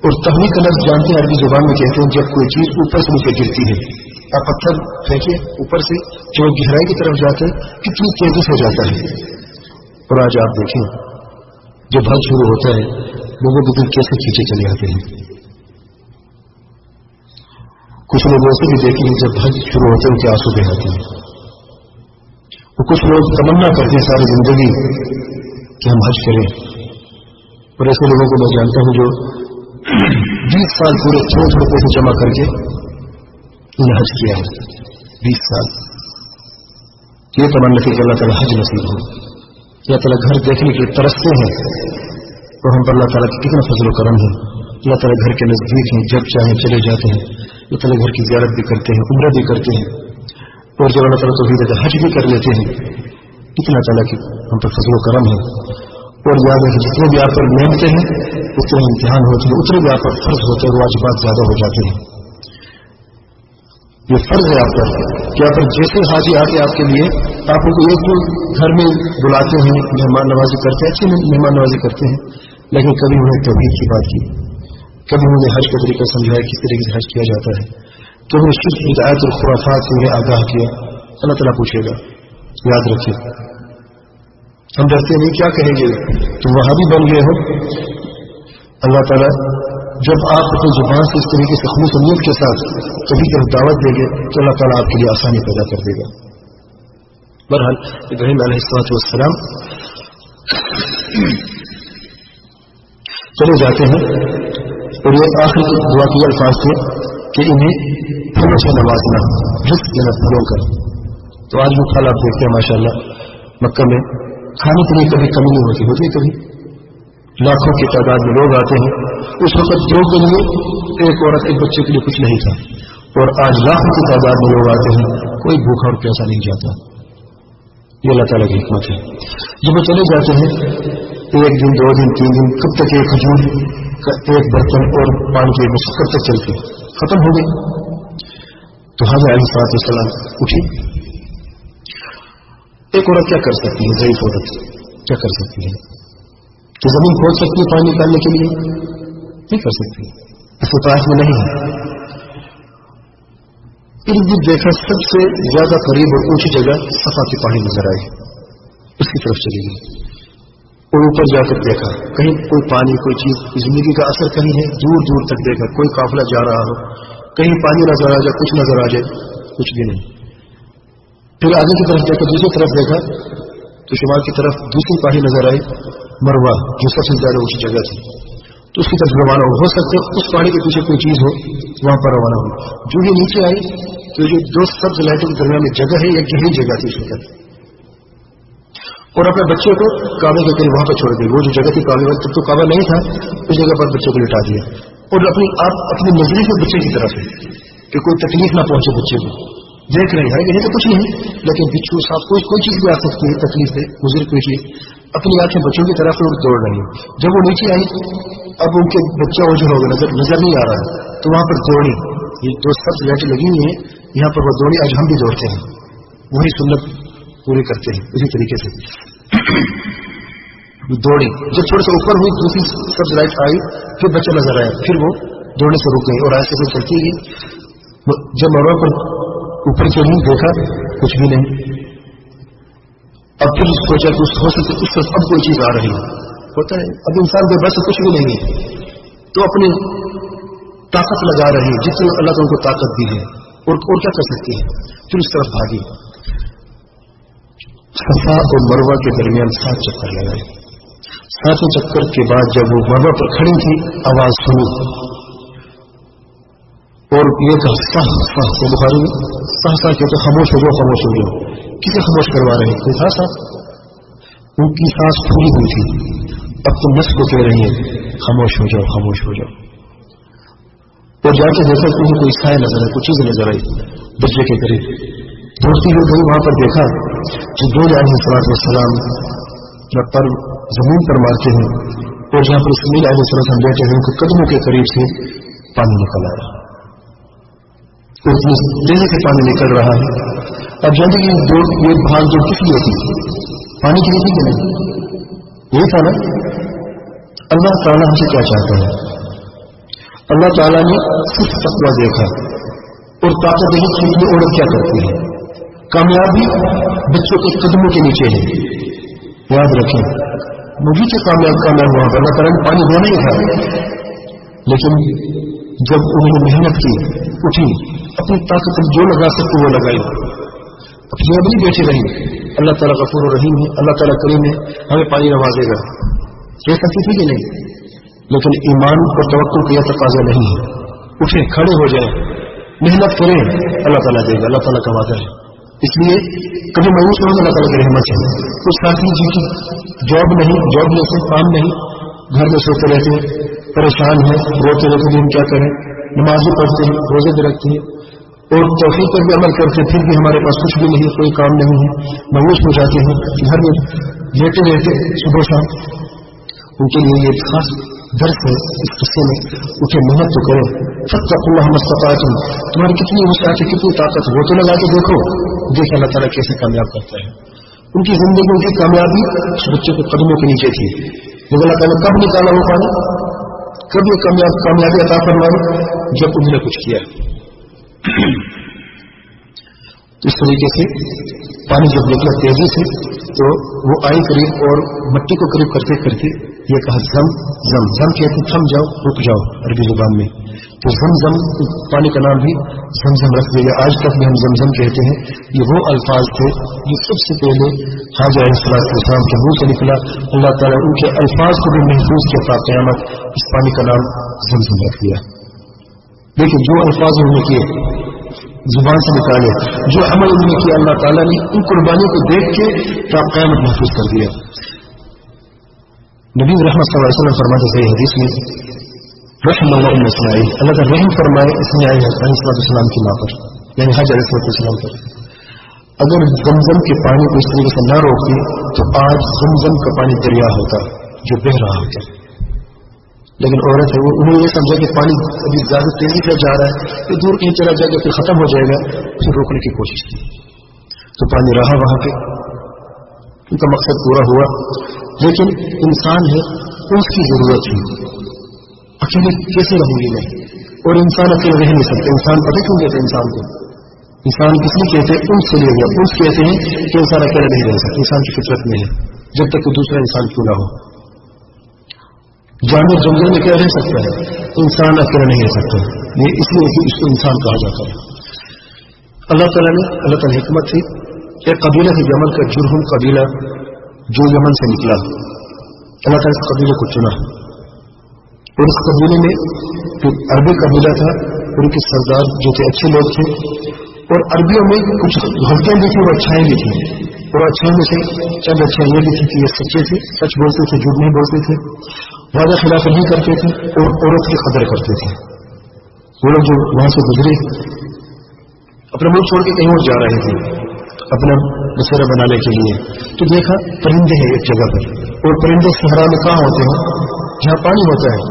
اور تہوی کا لفظ جانتے ہیں عربی زبان میں کہتے ہیں جب کوئی چیز اوپر سے نیچے گرتی ہے. آپ پتھر پھینکے اوپر سے جو گہرائی کی طرف جاتے ہیں کتنی تیزی سے جاتا ہے. اور آج آپ دیکھیں جب حج شروع ہوتا ہے لوگوں کے دل کیسے کھینچے چلے آتے ہیں. کچھ لوگ ایسے بھی دیکھیں گے جب حج شروع ہوتے ہیں ان کے آنسو بہاتے ہیں. اور کچھ لوگ تمنا کرتے ہیں ساری زندگی کہ ہم حج کریں. اور ایسے لوگوں کو میں جانتا ہوں جو 20 سال پورے تھوڑے تھوڑے پیسے جمع کر کے انہیں حج کیا ہے. 20 سال یہ تمنا کہ اللہ تعالیٰ حج نصیب ہو. اللہ تعالیٰ گھر دیکھنے کے لیے ترستے ہیں اور ہم پر اللہ تعالیٰ کا کتنا فضل و کرم ہے. اللہ تعالیٰ گھر کے نزدیک ہیں، جب چاہیں چلے جاتے ہیں. اللہ تعالیٰ گھر کی زیارت بھی کرتے ہیں، عمرہ بھی کرتے ہیں. اور جب اللہ تعالیٰ توفیق دے حج بھی کر لیتے ہیں. کتنا تعالیٰ کی ہم پر فضل و کرم ہے. اور یاد ہے کہ جتنے بھی آپ پر نعمتیں ہیں اتنے امتحان ہوتے ہیں، اتنے بھی آپ پر فرض ہوتے ہیں، واجبات زیادہ ہو جاتے ہیں. یہ فرض ہے آپ پر کہ آپ پر جیسے حاجی آتے آپ کے لیے آپ ان کو ایک تو گھر میں بلاتے ہیں، مہمان نوازی کرتے ہیں، اچھی مہمان نوازی کرتے ہیں. لیکن کبھی انہیں توحید کی بات کی، کبھی انہیں حج کا طریقہ سمجھایا کس طریقے سے حج کیا جاتا ہے، کبھی انہیں شرک بدعات اور خرافات سے انہیں آگاہ کیا. اللہ تعالیٰ پوچھے گا. یاد رکھیے ہم ڈرتے نہیں کیا کہیں گے تم وہاں بھی بن گئے ہو. اللہ تعالیٰ جب آپ اپنی زبان سے اس طریقے سے خلوص و نیت کے ساتھ کبھی کبھی دعوت دیں گے تو اللہ تعالیٰ آپ کے لیے آسانی پیدا کر دے گا. بہرحال ابراہیم علیہ السلام چلے جاتے ہیں اور یہ آخری دعا کے الفاظ تھے کہ انہیں پھلوں سے نوازنا، رزق دینا پھلوں کا. تو آج وہ پھل آپ دیکھتے ہیں ماشاءاللہ مکہ میں کھانے کے لیے کبھی کمی نہیں ہوتی ہے کبھی. لاکھوں کی تعداد میں لوگ آتے ہیں. اس وقت 2 کے لیے ایک عورت ایک بچے کے لیے کچھ نہیں تھا، اور آج لاکھوں کی تعداد میں لوگ آتے ہیں، کوئی بھوکا اور پیاسا نہیں جاتا. یہ اللہ تعالیٰ کی حکمت ہے. جب وہ چلے جاتے ہیں 1 دن 2 دن 3 دن، کب تک ایک کھجور کا ایک برتن اور پانی کی ایک کب تک چلتی ختم ہو گئی. تو حضرت علیہ السلام اٹھی. ایک عورت کیا کر سکتی ہے؟ ضعیف عورت کیا کر سکتی ہے؟ کہ زمین کھود سکتی ہے پانی نکالنے کے لیے؟ نہیں کر سکتی، اس کے پاس میں نہیں ہے. ارد گرد دیکھا، سب سے زیادہ قریب اور اونچی جگہ صفا کی پہاڑی نظر آئی، اس کی طرف چلی گئی. اور اوپر جا کر دیکھا کہیں کوئی پانی کوئی چیز زندگی کا اثر کہیں ہے. دور دور تک دیکھا کوئی قافلہ جا رہا ہو، کہیں پانی نظر آ جائے، کچھ نظر آ جائے، کچھ بھی نہیں. پھر آگے کی طرف دیکھا، دوسری طرف دیکھا تو شمال کی طرف دوسری پہاڑی نظر آئی، مروہ، جو سب سے زیادہ اونچی جگہ تھی. تو اس کی طرف روانہ ہو سکتے اس پہاڑی کے پیچھے کوئی چیز ہو وہاں پر روانہ ہو. جو یہ نیچے آئی تو جو 2 سبز لائٹوں کے درمیان میں جگہ ہے، یہ گہری جگہ تھی اس وقت. اور اپنے بچے کو کعبے کے قریب وہاں پر چھوڑ دی. وہ جو جگہ تھی کعبے میں، تب تو کعبہ نہیں تھا، اس جگہ پر بچے کو لٹا دیا. اور اپنی نظری سے بچے کی طرف ہے کہ کوئی تکلیف نہ پہنچے بچے کو. دیکھ رہے ہیں یہی تو کچھ نہیں، لیکن بچھو صاحب کوئی چیز بھی آ سکتی ہے، تکلیف سے مضر کوئی چیز. اپنی آنکھیں بچوں کی طرف اور دوڑ رہی ہیں. جب وہ نیچے آئی، اب ان کے بچہ اوجھل ہو گیا، نظر نہیں آ رہا ہے، تو وہاں پر دوڑی. یہ 2 سبز لائٹیں لگی ہوئی ہیں، یہاں پر وہ دوڑی. آج ہم بھی دوڑتے ہیں، وہی سنت پوری کرتے ہیں اسی طریقے سے. دوڑی، جب تھوڑا سا اوپر ہوئی دوسری سبز لائٹ آئی، پھر بچہ نظر آیا، پھر وہ دوڑنے سے رک گئی اور آہستہ سے چلتی گئی. جب مروہ پر اوپر چڑھی دیکھا کچھ بھی نہیں. اب پھر سوچا کہ ہو سکتا اس سے اب کوئی چیز آ رہی ہے، ہوتا ہے اب انسان کے بس کچھ بھی نہیں ہے، تو اپنی طاقت لگا رہی ہے جتنی اللہ تعالیٰ کو طاقت دی ہے، اور کیا کر سکتی ہے. پھر اس طرف بھاگی. صفا اور مروہ کے درمیان 7 چکر لگائے. 7 چکر کے بعد جب وہ مروہ پر کھڑی تھی، آواز سنی اور یہ کہا صح بخاری میں صح کہتے خاموش ہو جاؤ، خاموش ہو جاؤ. کسے خاموش کروا رہے ہیں؟ کوئی تھا صاحب؟ ان کی سانس پھولی ہوئی تھی. اب تم نفس کو کہہ رہی ہیں خاموش ہو جاؤ، خاموش ہو جاؤ. اور جا کے دیکھا کہ کوئی سایہ نظر آئی، کوئی چیز نظر آئی بچے کے قریب. دوڑتی ہوئی گئی، وہاں پر دیکھا جبریل علیہ السلام پر زمین پر مارتے ہیں، اور جہاں پر اسماعیل علیہ السلام بیٹھے ہیں ان کے قدموں کے قریب سے پانی نکل آ رہا ہے. تیزی سے پانی نکل رہا ہے. اب جانتے کہ یہ بھاگ جو کس لیے تھی؟ پانی کے لیے تھی کہ نہیں؟ یہی تھا نا. اللہ تعالیٰ ہم سے کیا چاہتا ہے؟ اللہ تعالیٰ نے صرف تقویٰ دیکھا اور طاقت دیکھی کہ یہ عورت کیا کرتی ہے. کامیابی بچوں کے قدموں کے نیچے ہے. یاد رکھیں، مجھے سے کامیاب ہوا اللہ تعالیٰ نے پانی ہونا ہی تھا، لیکن جب انہوں نے محنت کی، اٹھی، اپنی طاقت جو لگا سکتے وہ لگائی، اپنی اب نہیں بیٹھی رہی. اللہ تعالیٰ غفور الرحیم ہے، اللہ تعالیٰ کریم ہے، ہمیں پانی نوازے گا. یہ سکتی تھی کہ نہیں؟ لیکن ایمان اور توقع کا یہ تقاضا نہیں ہے. اٹھے، کھڑے ہو جائیں، محنت کریں، اللہ تعالیٰ دے گا، اللہ تعالیٰ کا وعدہ ہے. اس لیے کبھی مایوس نہ ہو، اللہ تعالیٰ کی رحمت ہے. کچھ ساتھی جن کی جاب نہیں، جاب جیسے کام نہیں، گھر میں سوتے رہتے ہیں، پریشان ہیں، روتے رہتے ہیں، ہم کیا کریں؟ نمازیں پڑھتے ہیں، روزے بھی رکھتے ہیں، اور توحید پر بھی عمل کرتے ہیں، پھر بھی ہمارے پاس کچھ بھی نہیں، کوئی کام نہیں ہے، مایوس ہو جاتے ہیں، گھر میں لیٹے رہتے صبح شام. ان کے لیے یہ خاص درس ہے اس قصے میں. اٹھے، محنت تو کریں. فاتقوا اللہ ما استطعتم. تمہاری کتنی وسعت ہے، کتنی طاقت ہے، وہ تو لگا کے دیکھو. دیکھ اللہ تعالیٰ کیسے کامیاب کرتا ہے. ان کی زندگی، ان کی کامیابی اس بچے کے قدموں کے نیچے تھی. لیکن اللہ تعالیٰ کب نکالا وہ پانی، کب یہ کامیابی عطا فرمائی؟ جب انہوں نے کچھ کیا. اس طریقے سے پانی جب نکلا تیزی سے تو وہ آئی قریب اور مٹی کو قریب کرتے کرتے یہ کہا زم زم. زم کہتے تھم جاؤ، رک جاؤ عربی زبان میں. تو زم زم پانی کا نام بھی زمزم رکھ دیا. آج تک بھی ہم زمزم کہتے ہیں. یہ وہ الفاظ تھے جو سب سے پہلے حاجہ علیہ السلام کے منہ سے نکلا. اللہ تعالیٰ ان کے الفاظ کو بھی محفوظ کیا تا قیامت. اس پانی کا نام زمزم رکھ دیا. لیکن جو الفاظ انہوں نے کیے زبان سے نکالے, جو عمل انہوں نے کیا, اللہ تعالیٰ نے ان قربانیوں کو دیکھ کے تا قیامت محفوظ کر دیا. نبی رحمت صلی اللہ علیہ وسلم فرماتے صحیح حدیث میں, رحم اللہ ام اسماعیل, اللہ کا رحم فرمائے اسماعیل علیہ السلام کی ماں پر, یعنی حج علیہ السلام پر. اگر زمزم کے پانی کو اس طریقے سے نہ روکتی تو آج زمزم کا پانی دریا ہوتا جو بہ رہا ہوتا. لیکن عورت ہے, وہ انہوں نے یہ سمجھا کہ پانی ابھی زیادہ تیزی سے جا رہا ہے, پھر دور کہیں چلا جائے گا, پھر ختم ہو جائے گا, پھر روکنے کی کوشش کی تو پانی رہا وہاں پہ, ان کا مقصد پورا ہوا. لیکن انسان ہے, اس کی ضرورت ہے. اکیلے کیسے رہوں گی میں؟ اور انسان اکیلے رہ نہیں سکتے. انسان پتہ کیوں کہتے ہیں انسان کو؟ انسان کس لیے کہتے ہیں؟ ان سے لے گیا. اس کہتے ہیں کہ انسان اکیلے نہیں رہ سکتا, انسان کی فطرت میں ہے, جب تک کہ دوسرا انسان کیوں نہ ہو. جانور جنگل میں کیا رہ سکتا ہے, انسان اکیلا نہیں رہ سکتا. یہ اس لیے کہ اس کو انسان کہا جاتا ہے. اللہ تعالیٰ نے, اللہ تعالیٰ حکمت تھی, ایک قبیلہ تھی یمن کا, جرہم قبیلہ, جو یمن سے نکلا. اللہ تعالیٰ اس قبیلے کو چنا, اور اس قبیلے میں عربی قبیلہ تھا, ان کے سردار جو تھے اچھے لوگ تھے, اور عربیوں میں کچھ غلطیاں بھی تھیں اور اچھائیں بھی تھیں. اور اچھائیں میں سے چند اچھائیں یہ بھی تھی کہ یہ سچے تھے, سچ بولتے تھے, جھوٹ نہیں بولتے تھے, وعدہ خلاف نہیں کرتے تھے, اور عورت کی قدر کرتے تھے. وہ لوگ جو وہاں سے گزرے اپنا ملک چھوڑ کے کہیں اور جا رہے تھے اپنا بسیرا بنانے کے لیے, تو دیکھا پرندے ہیں ایک جگہ پر, اور پرندے صحرا میں کہاں ہوتے ہیں؟ جہاں پانی ہوتا ہے.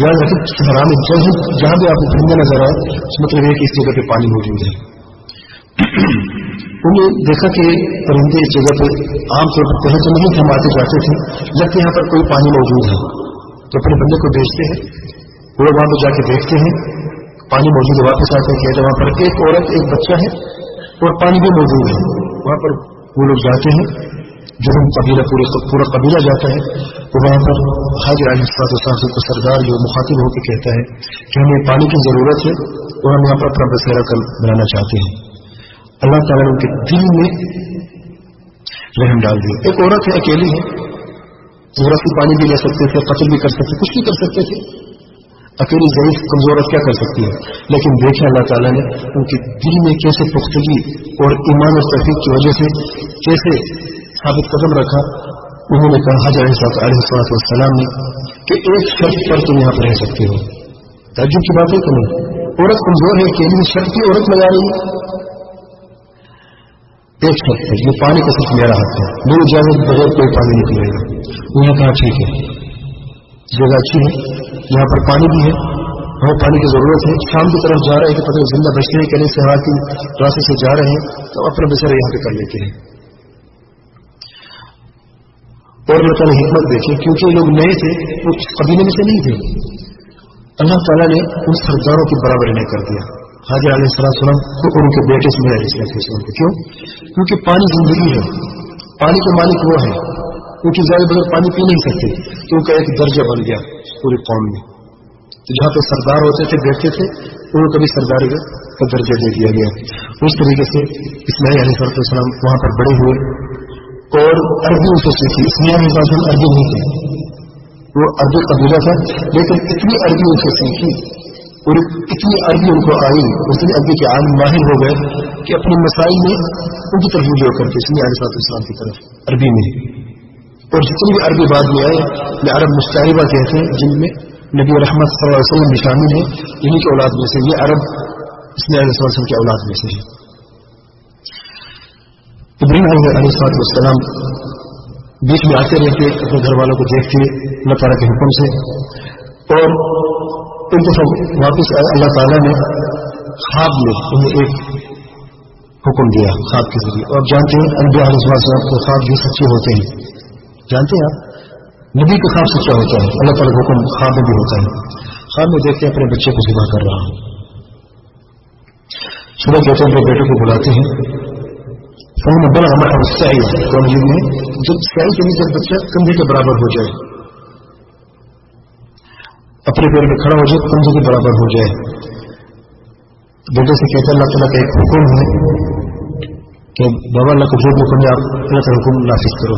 یاد رکھیں صحرا میں جہاں بھی آپ کو پرندے نظر آئے, اس مطلب ہے کہ اس جگہ پہ پانی موجود ہے. انہوں نے دیکھا کہ پرندے اس جگہ پہ عام طور پر پہلے تو نہیں ہم آتے جاتے تھے, جبکہ یہاں پر کوئی پانی موجود ہے تو اپنے بندے کو بھیجتے ہیں, وہ وہاں پہ جا کے دیکھتے ہیں پانی موجود ہے, واپس آتے ہیں کہ وہاں پر ایک عورت ایک بچہ ہے اور پانی بھی موجود ہے. وہاں پر وہ لوگ جاتے ہیں, جو ہم قبیلہ پورا قبیلہ جاتا ہے, تو وہاں پر حاجی علیہ السلام کو سردار جو مخاطب ہو کے کہتا ہے کہ ہمیں پانی کی ضرورت ہے اور ہم یہاں پر اپنا بسیرا بنانا چاہتے ہیں. اللہ تعالیٰ نے ان کے دل میں رحم ڈال دیا. ایک عورت ہے, اکیلی ہے, ضرورت سے پانی بھی لے سکتے تھے, قتل بھی کر سکتے, کچھ بھی کر سکتے تھے. اکیلی ضعیف کمزور کیا کر سکتی ہے؟ لیکن دیکھیں اللہ تعالیٰ نے ان کے دل میں کیسے پختگی اور ایمان اور توفیق کی وجہ سے کیسے ثابت قدم رکھا. انہوں نے کہا حضرت علیہ السلام نے کہ ایک شرط پر تم یہاں پر رہ سکتے ہو. تعجب کی بات ہے کہ نہیں؟ عورت کمزور ہے, اکیلی شرط کی عورت لگا رہی ہے. ایک شرط ہے, یہ پانی کا صرف میرا حق ہے, میری اجازت بغیر کوئی پانی نہیں پئے گا. انہوں نے کہا ٹھیک ہے, جگہ اچھی ہے, یہاں پر پانی بھی ہے, ہمیں پانی کی ضرورت ہے. شام کی طرف جا رہے ہیں کہ پتہ زندہ بچنے کے لیے صحرا کی راستے سے جا رہے ہیں, تو اپنا بسیرا یہاں پہ کر لیتے ہیں. اور اللہ تعالیٰ حکمت دیکھیں, کیونکہ یہ لوگ نئے تھے, وہ قبیلے میں سے نہیں تھے, اللہ تعالیٰ نے ان سرداروں کی برابری نہیں کر دیا. حاجی علیہ السلام کو اور ان کے بیٹے سے علیہ السلام کو. کیوں؟ کیونکہ پانی زندگی ہے, پانی کے مالک وہ ہے, کیونکہ زیادہ بغیر پانی پی نہیں سکتے, تو ان کا ایک درجہ بن گیا پوری قوم میں. تو جہاں پہ سردار ہوتے تھے, بیٹھتے تھے, انہوں کو بھی سرداری کا درجہ دے دیا گیا. اس طریقے سے اسماعیل علیہ السلام وہاں پر بڑے ہوئے اور عربی ان سے سیکھی. اسماعیل علیہ السلام عربی نہیں تھے, وہ عربی قبیلہ تھا, لیکن اتنی عربی ان سے سیکھی اور اتنی عربی ان کو آئی, اتنی عربی کے عالم ماہر ہو گئے کہ اپنے مسائل میں ان کی طرف رجوع کرتے اسماعیل علیہ السلام کی طرف عربی میں. اور جتنی بھی عربی بعد میں آئے یہ عرب مستعربہ کہتے ہیں, جن میں نبی رحمت صلی اللہ علیہ وسلم بھی شامل ہے, انہیں کی اولاد میں سے. یہ عرب اسماعیل علیہ السلام کی اولاد میں سے ہے. ابراہیم علیہ السلام بیچ میں آتے رہتے, اپنے گھر والوں کو دیکھتے اللہ تعالیٰ کے حکم سے, اور ان کو سب واپس اللہ تعالیٰ نے خواب میں انہیں ایک حکم دیا خواب کے ذریعے. اور آپ جانتے ہیں انبیاء علیہ السلام کے خواب بھی سچے ہوتے ہیں, جانتے ہیں آپ, نبی کا خواب سچا ہوتا ہے, اللہ تعالیٰ کا حکم خواب میں بھی ہوتا ہے. خواب میں دیکھتے ہیں اپنے بچے کو ذبح کر رہا ہوں, صبح کہتے ہیں اپنے بیٹے کو بلاتے ہیں, فون بڑا ہمارا سعی کون میں جب سعی کے لیے جب بچہ کندھے کے برابر ہو جائے, اپنے پیر پہ کھڑا ہو جائے, کندھے کے برابر ہو جائے, بیٹے سے کہتا ہے اللہ تعالیٰ کا ایک حکم ہے کہ بابا اللہ کو جو حکم ہے آپ اللہ کا حکم نافذ کرو.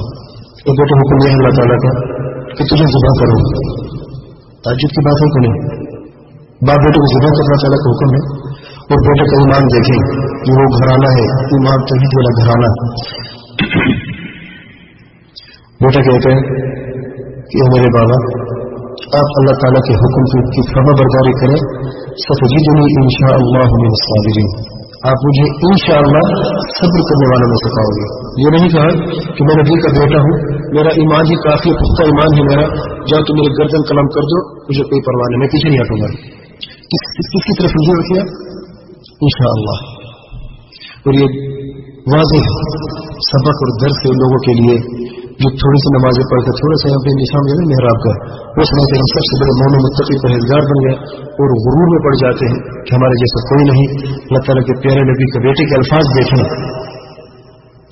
تو بیٹے حکم یہ ہے اللہ تعالیٰ کا کہ تجھے ذبح کرو. تعجب کی بات ہے کہ نہیں؟ باپ بیٹے کو ذبح کرنا تعالیٰ کا حکم ہے اور بیٹے کا ایمان دیکھیں کہ وہ گھرانہ ہے ایمان توحید والا گھرانہ. بیٹا کہتے ہیں کہ میرے بابا آپ اللہ تعالیٰ کے حکم کی فرما برداری کریں. ستجدنی انشاءاللہ من الصابرین. آپ مجھے انشاءاللہ صبر کرنے والوں میں سے پاؤ گے. یہ نہیں کہا کہ میں نبی کا بیٹا ہوں میرا ایمان ہی کافی پختہ ایمان ہے میرا, جاؤ تو میرے گردن قلم کر دو مجھے کوئی پرواہ نہیں میں پیچھے نہیں ہٹوں گا. کس کی طرف رجوع کیا؟ انشاءاللہ. اور یہ واضح سبق اور درس ہے لوگوں کے لیے جو تھوڑی سی نمازیں پڑھ کر تھوڑا سا اپنے نشان جو ہے محراب کا وہ سمجھتے ہم سب سے بڑے مومن متقی پرہیزگار بن گئے اور غرور میں پڑ جاتے ہیں کہ ہمارے جیسا کوئی نہیں. اللہ تعالیٰ کے پیارے نبی کے بیٹے کے الفاظ دیکھیں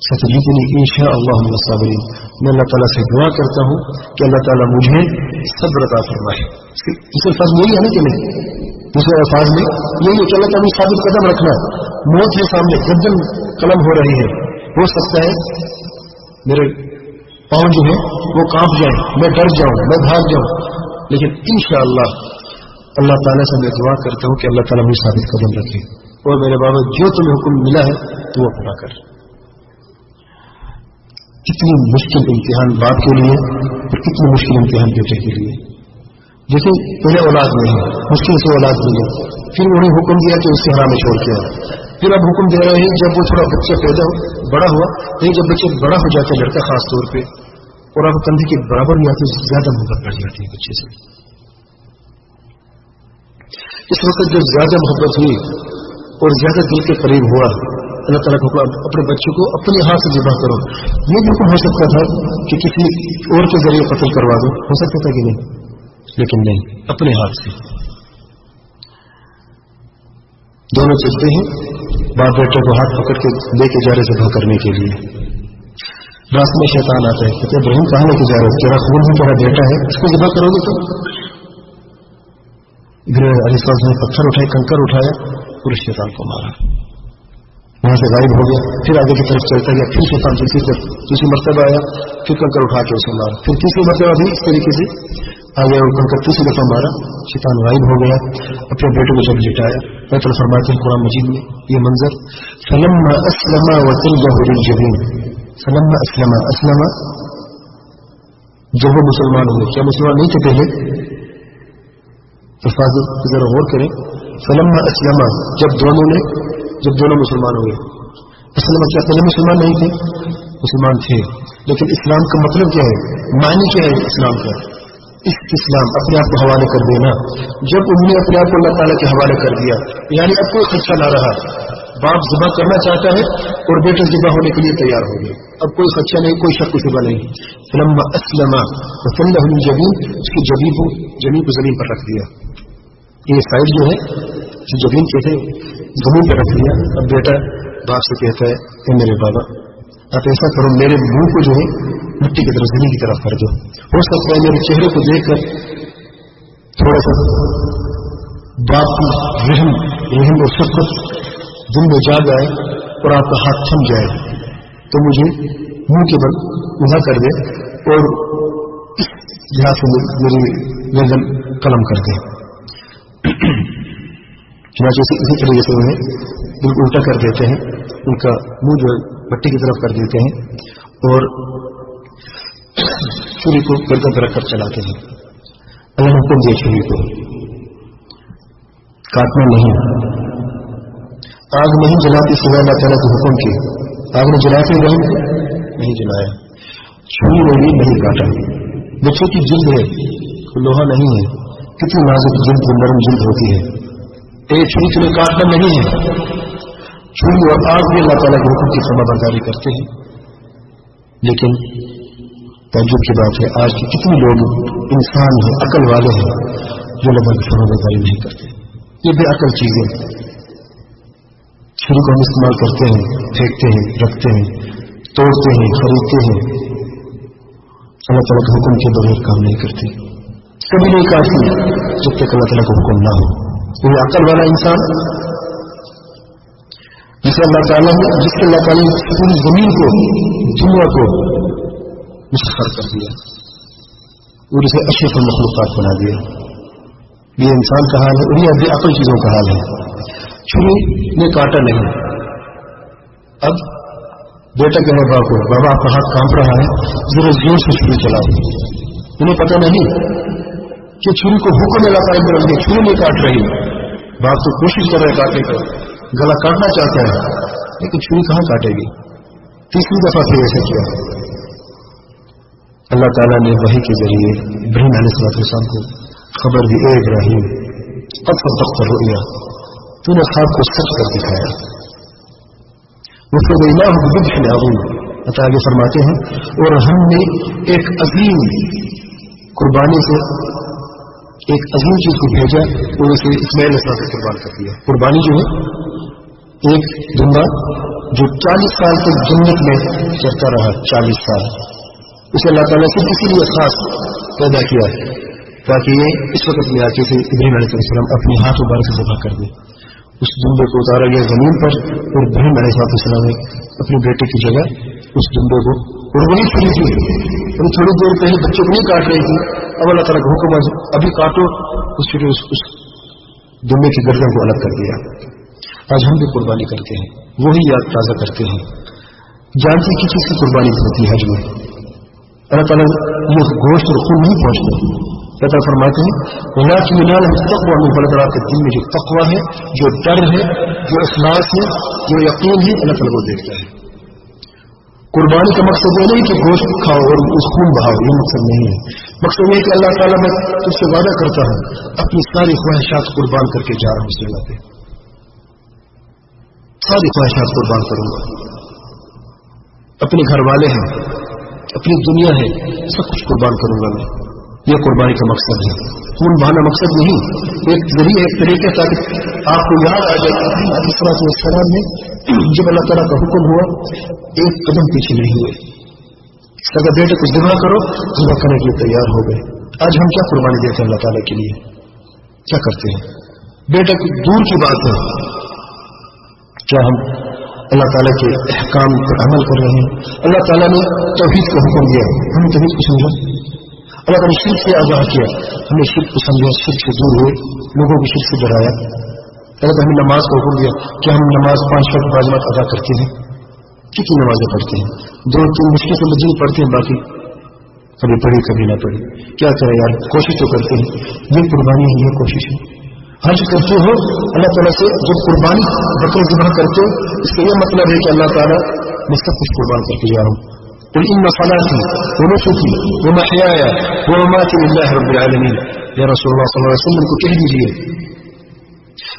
ستجدنی انشاءاللہ من الصابرین. میں اللہ تعالیٰ سے دعا کرتا ہوں کہ اللہ تعالیٰ مجھے صبر عطا فرمائے. اس الفاظ میں یہی ہے نا کہ نہیں؟ دوسرے الفاظ میں یہی ہے کہ اللہ تعالیٰ ثابت قدم رکھنا. موت کے سامنے گردن قلم ہو رہی ہے, ہو سکتا ہے میرے پاؤں جو ہے وہ کانپ جائیں, میں ڈر جاؤں, میں بھاگ جاؤں, لیکن انشاءاللہ اللہ تعالیٰ سے میں دعا کرتا ہوں کہ اللہ تعالیٰ مجھے ثابت قدم رکھے اور میرے بابا جو تمہیں حکم ملا ہے تو وہ پورا کر. کتنی مشکل امتحان باپ کے لیے اور کتنی مشکل امتحان بیٹے کے لیے. جیسے پہلے اولاد نہیں ہے, مشکل سے اولاد ملی, پھر انہیں حکم دیا کہ اس سے حرام میں چھوڑ کے آئے, پھر اب حکم دے رہے ہیں جب وہ تھوڑا بچہ پیدا ہو بڑا ہوا نہیں, جب بچے بڑا ہو جاتا ہے لڑکا خاص طور پہ اور آپ کندھے کے برابر نہیں آتے زیادہ محبت بڑھ جاتی ہے بچے سے. اس وقت جب زیادہ محبت ہوئی اور زیادہ دل کے قریب ہوا اللہ تعالیٰ کو اپنے بچے کو اپنے ہاتھ سے ذبح کرو. یہ بالکل ہو سکتا تھا کہ کسی اور کے ذریعے قتل کروا دو, ہو سکتا تھا کہ نہیں, لیکن نہیں, اپنے ہاتھ سے. دونوں چلتے ہیں باپ بیٹے کو ہاتھ پکڑ کے لے کے جا رہے ذبح کرنے کے لیے. راستے میں شیطان آتا ہے کہتے ابراہیم کہاں لے کے جا رہے ہو, تیرا خون ہے تیرا بیٹا ہے اس کو ذبح کرو گے تو. ابراہیم علیہ السلام نے پتھر اٹھائے کنکر اٹھایا پورے شیطان کو مارا, وہاں سے غائب ہو گیا. پھر آگے کی طرف چلتا گیا, پھر شیطان دوسری مرتبہ آیا, پھر کنکر اٹھا کے اسے مارا, پھر تیسری مرتبہ بھی اس طریقے سے آیا اور کنکر تیسری دفعہ مارا, شیطان غائب ہو گیا. اپنے بیٹے کو جب لٹایا اللہ تعالیٰ فرماتے ہیں قرآن مجید میں یہ منظر فلما اسلم وتله للجبین. فلما اسلم جب وہ مسلمان ہوئے, کیا مسلمان نہیں تھے پہلے؟ الفاظ کی ذرا غور کریں. فلما اسلم جب دونوں مسلمان ہوئے. اسلم کیا پہلے مسلمان نہیں تھے؟ مسلمان تھے, لیکن اسلام کا مطلب کیا ہے, معنی کیا ہے اسلام کا؟ اسلام اپنے آپ کو حوالے کر دینا. جب انہوں نے اپنے آپ کو اللہ تعالیٰ کے حوالے کر دیا یعنی اب کوئی خدشہ نہ رہا. باپ ذبح کرنا چاہتا ہے اور بیٹا ذبح ہونے کے لیے تیار ہو گئے, اب کوئی خدشہ نہیں, کوئی شک و شبہ نہیں. فلما اسلم وتله للجبین, اس کی جبین کو زمین پر رکھ دیا. یہ سائڈ جو ہے جو جبین کہتے ہیں زمین پر رکھ دیا. اب بیٹا باپ سے کہتا ہے اے میرے بابا آپ ایسا کرو میرے منہ کو جو ہے مٹی کی طرف زمین کی طرف کر دو, ہو سکتا ہے میرے چہرے کو دیکھ کر تھوڑا سا باپ کی رحم اور شفقت دل میں جاگ آئے اور آپ کا ہاتھ تھم جائے تو مجھے منہ کے بل ادا کر دے اور اس لحاظ سے میری گردن قلم کر دے. چنانچہ اسی طریقے سے انہیں بالکل الٹا کر دیتے ہیں, ان کا منہ جو مٹی کی طرف کر دیتے ہیں اور چھری کو گردن پر رکھ کر چلاتے ہیں. اللہ نے حکم دیا چھری کو کاٹنا نہیں, آگ نہیں جلاتی سوائے اللہ تعالیٰ کے حکم کی. آگ نے جلاتے نہیں جلایا, چھری نے بھی نہیں کاٹا. بچوں کی جلد ہے, لوہا نہیں ہے, کتنی نازک جلد نرم جلد ہوتی ہے. ایک چھری تمہیں کاٹنا نہیں ہے. چھری اور آگ بھی اللہ تعالیٰ کے حکم کی فرما برداری کرتے ہیں. لیکن تعجب کی بات ہے آج کے کتنے لوگ انسان ہیں, عقل والے ہیں, جو اللہ کی فرما برداری نہیں کرتے. یہ بے عقل چیزیں چھری کو ہم استعمال کرتے ہیں, پھینکتے ہیں, رکھتے ہیں, توڑتے ہیں, خریدتے ہیں, اللہ تعالیٰ کے حکم کے بغیر کام نہیں کرتے. کبھی نہیں کاٹتی جب تک اللہ تعالیٰ کا حکم نہ ہو. کوئی عقل والا انسان جسے اللہ تعالیٰ نے پوری زمین کو دنیا کو مسخر کر دیا اور اسے اشرف المخلوقات بنا دیا. یہ انسان کا حال ہے اور یہ بے عقل چیزوں کا حال ہے. چھری نے کاٹا نہیں. اب بیٹا کہے باپ کو بابا آپ کا ہاتھ کانپ رہا ہے ذرا زور سے چھری چلاؤ. انہیں پتہ نہیں کہ چھری کو حکم اللہ تعالیٰ نے رکھ چھری نہیں کاٹ رہی. باپ تو کوشش کر رہے کاٹنے کا, گلا کاٹنا چاہتا ہے لیکن چھری کہاں کاٹے گی. تیسری دفعہ پھر ایسے کیا. اللہ تعالیٰ نے وحی کے ذریعے ابراہیم علیہ السلام کو خبر دی, اے ابراہیم قد صدقت الرؤیا, تو نے خواب کو سچ کر دکھایا. وفدیناہ بذبح عظیم, آگے فرماتے ہیں اور ہم نے ایک عظیم قربانی سے ایک عظیم چیز کو بھیجا اور اسے اسماعیل علیہ السلام کو قربان کر دیا. قربانی جو ہے ایک دمبا جو 40 سال تک جنت میں چرتا رہا, 40 سال, اسے اللہ تعالیٰ سے اسی لیے خاص پیدا کیا تاکہ یہ اس وقت میں آ کے ابراہیم علیہ السلام اپنے ہاتھ مبارک سے ذبح کر دے. اس دمبے کو اتارا گیا زمین پر اور ابراہیم علیہ السلام نے اپنے بیٹے کی جگہ اس دمبے کو, اور وہی چھری تھی اور تھوڑی دیر پہلے بچوں کو نہیں کاٹ رہی تھی. اب اللہ تعالیٰ کا حکم ابھی کاٹو, اس دمبے کی گردن کو الگ کر دیا. آج ہم بھی قربانی کرتے ہیں, وہی یاد تازہ کرتے ہیں. جانتے کی چیز کی قربانی ہوتی ہے حج میں. اللہ تعالیٰ یہ گوشت اور خون نہیں پہنچتے. اللہ فرماتے ہیں اللہ کی منال تقوی میں بڑھ بڑا کے دل میں جو تقوی ہے, جو ڈر ہے, جو اخلاص ہے, جو یقین ہے, اللہ تعالیٰ کو دیکھتا ہے. قربانی کا مقصد یہ نہیں کہ گوشت کھاؤ اور اس خون بہاؤ, یہ مقصد نہیں ہے. مقصد یہ کہ اللہ تعالیٰ میں تجھ سے وعدہ کرتا ہوں اپنی ساری خواہشات قربان کر کے جا رہا ہوں اس جگہ پہ. ساری خواہشات قربان کروں گا. اپنے گھر والے ہیں, اپنی دنیا ہے, سب کچھ قربان کروں گا میں. یہ قربانی کا مقصد ہے. خون بہانا مقصد نہیں, ایک ذریعہ, ایک طریقہ تاکہ آپ کو یاد آ جائے کہ علیہ السلام نے جب اللہ تعالیٰ کا حکم ہوا ایک قدم پیچھے نہیں ہوئے. اگر بیٹے کو ذبح کرو, ذبح کرنے کے لیے تیار ہو گئے. آج ہم کیا قربانی دیتے ہیں اللہ تعالیٰ کے لیے, کیا کرتے ہیں؟ بیٹا کی دور کی بات ہے, کیا ہم اللہ تعالیٰ کے احکام پر عمل کر رہے ہیں؟ اللہ تعالیٰ نے توحید کا حکم دیا, ہم نے توحید کو سمجھا. اللہ تعالیٰ نے شرک سے آگاہ کیا, ہم نے شرک کو سمجھا, شرک سے دور ہوئے, لوگوں کو شرک سے ڈرایا. اللہ تعالیٰ ہمیں نماز کا حکم دیا کہ ہم نماز 5 وقت باجماعت ادا کرتے ہیں. کتنی نمازیں پڑھتے ہیں, 2-3 مشکل سے مسجد پڑھتے ہیں, باقی کبھی پڑھی کبھی نہ پڑھی. کیا کریں یار, کوشش تو کرتے ہیں. یہ قربانی ہے, یہ کوشش ہے. حج کرتے ہو اللہ تعالیٰ سے جب قربانی بکرا ذبح کرتے ہو, اس کا یہ مطلب ہے کہ اللہ تعالیٰ میں سب کچھ قربان کر کے جا رہا ہوں. قل ان صلاتي ونسكي ومحياي ومماتي لله رب العالمین. یا رسول اللہ صلی اللہ علیہ وسلم کو کہہ دیجیے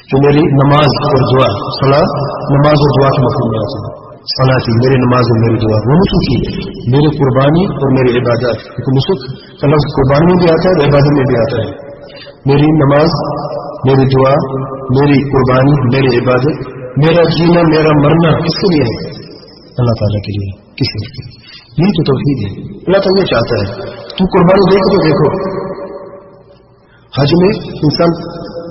کہ میری نماز اور دعا, صلاۃ نماز اور دعا کے مفہوم میں آتا ہے. صلاتی میری نماز اور میری دعا, ونسكي میری قربانی اور میری عبادات. کیونکہ نسک کا لفظ قربانی میں بھی آتا ہے اور عبادت میں بھی آتا ہے. میری نماز, میری دعا, میری قربانی, میری عبادت, میرا جینا میرا مرنا کس کے لیے ہے؟ اللہ تعالیٰ کے لیے. کس کے لیے؟ یہی تو توحید ہے. اللہ تعالیٰ یہ چاہتا ہے تو قربانی دے کے تو دیکھو. حج میں انسان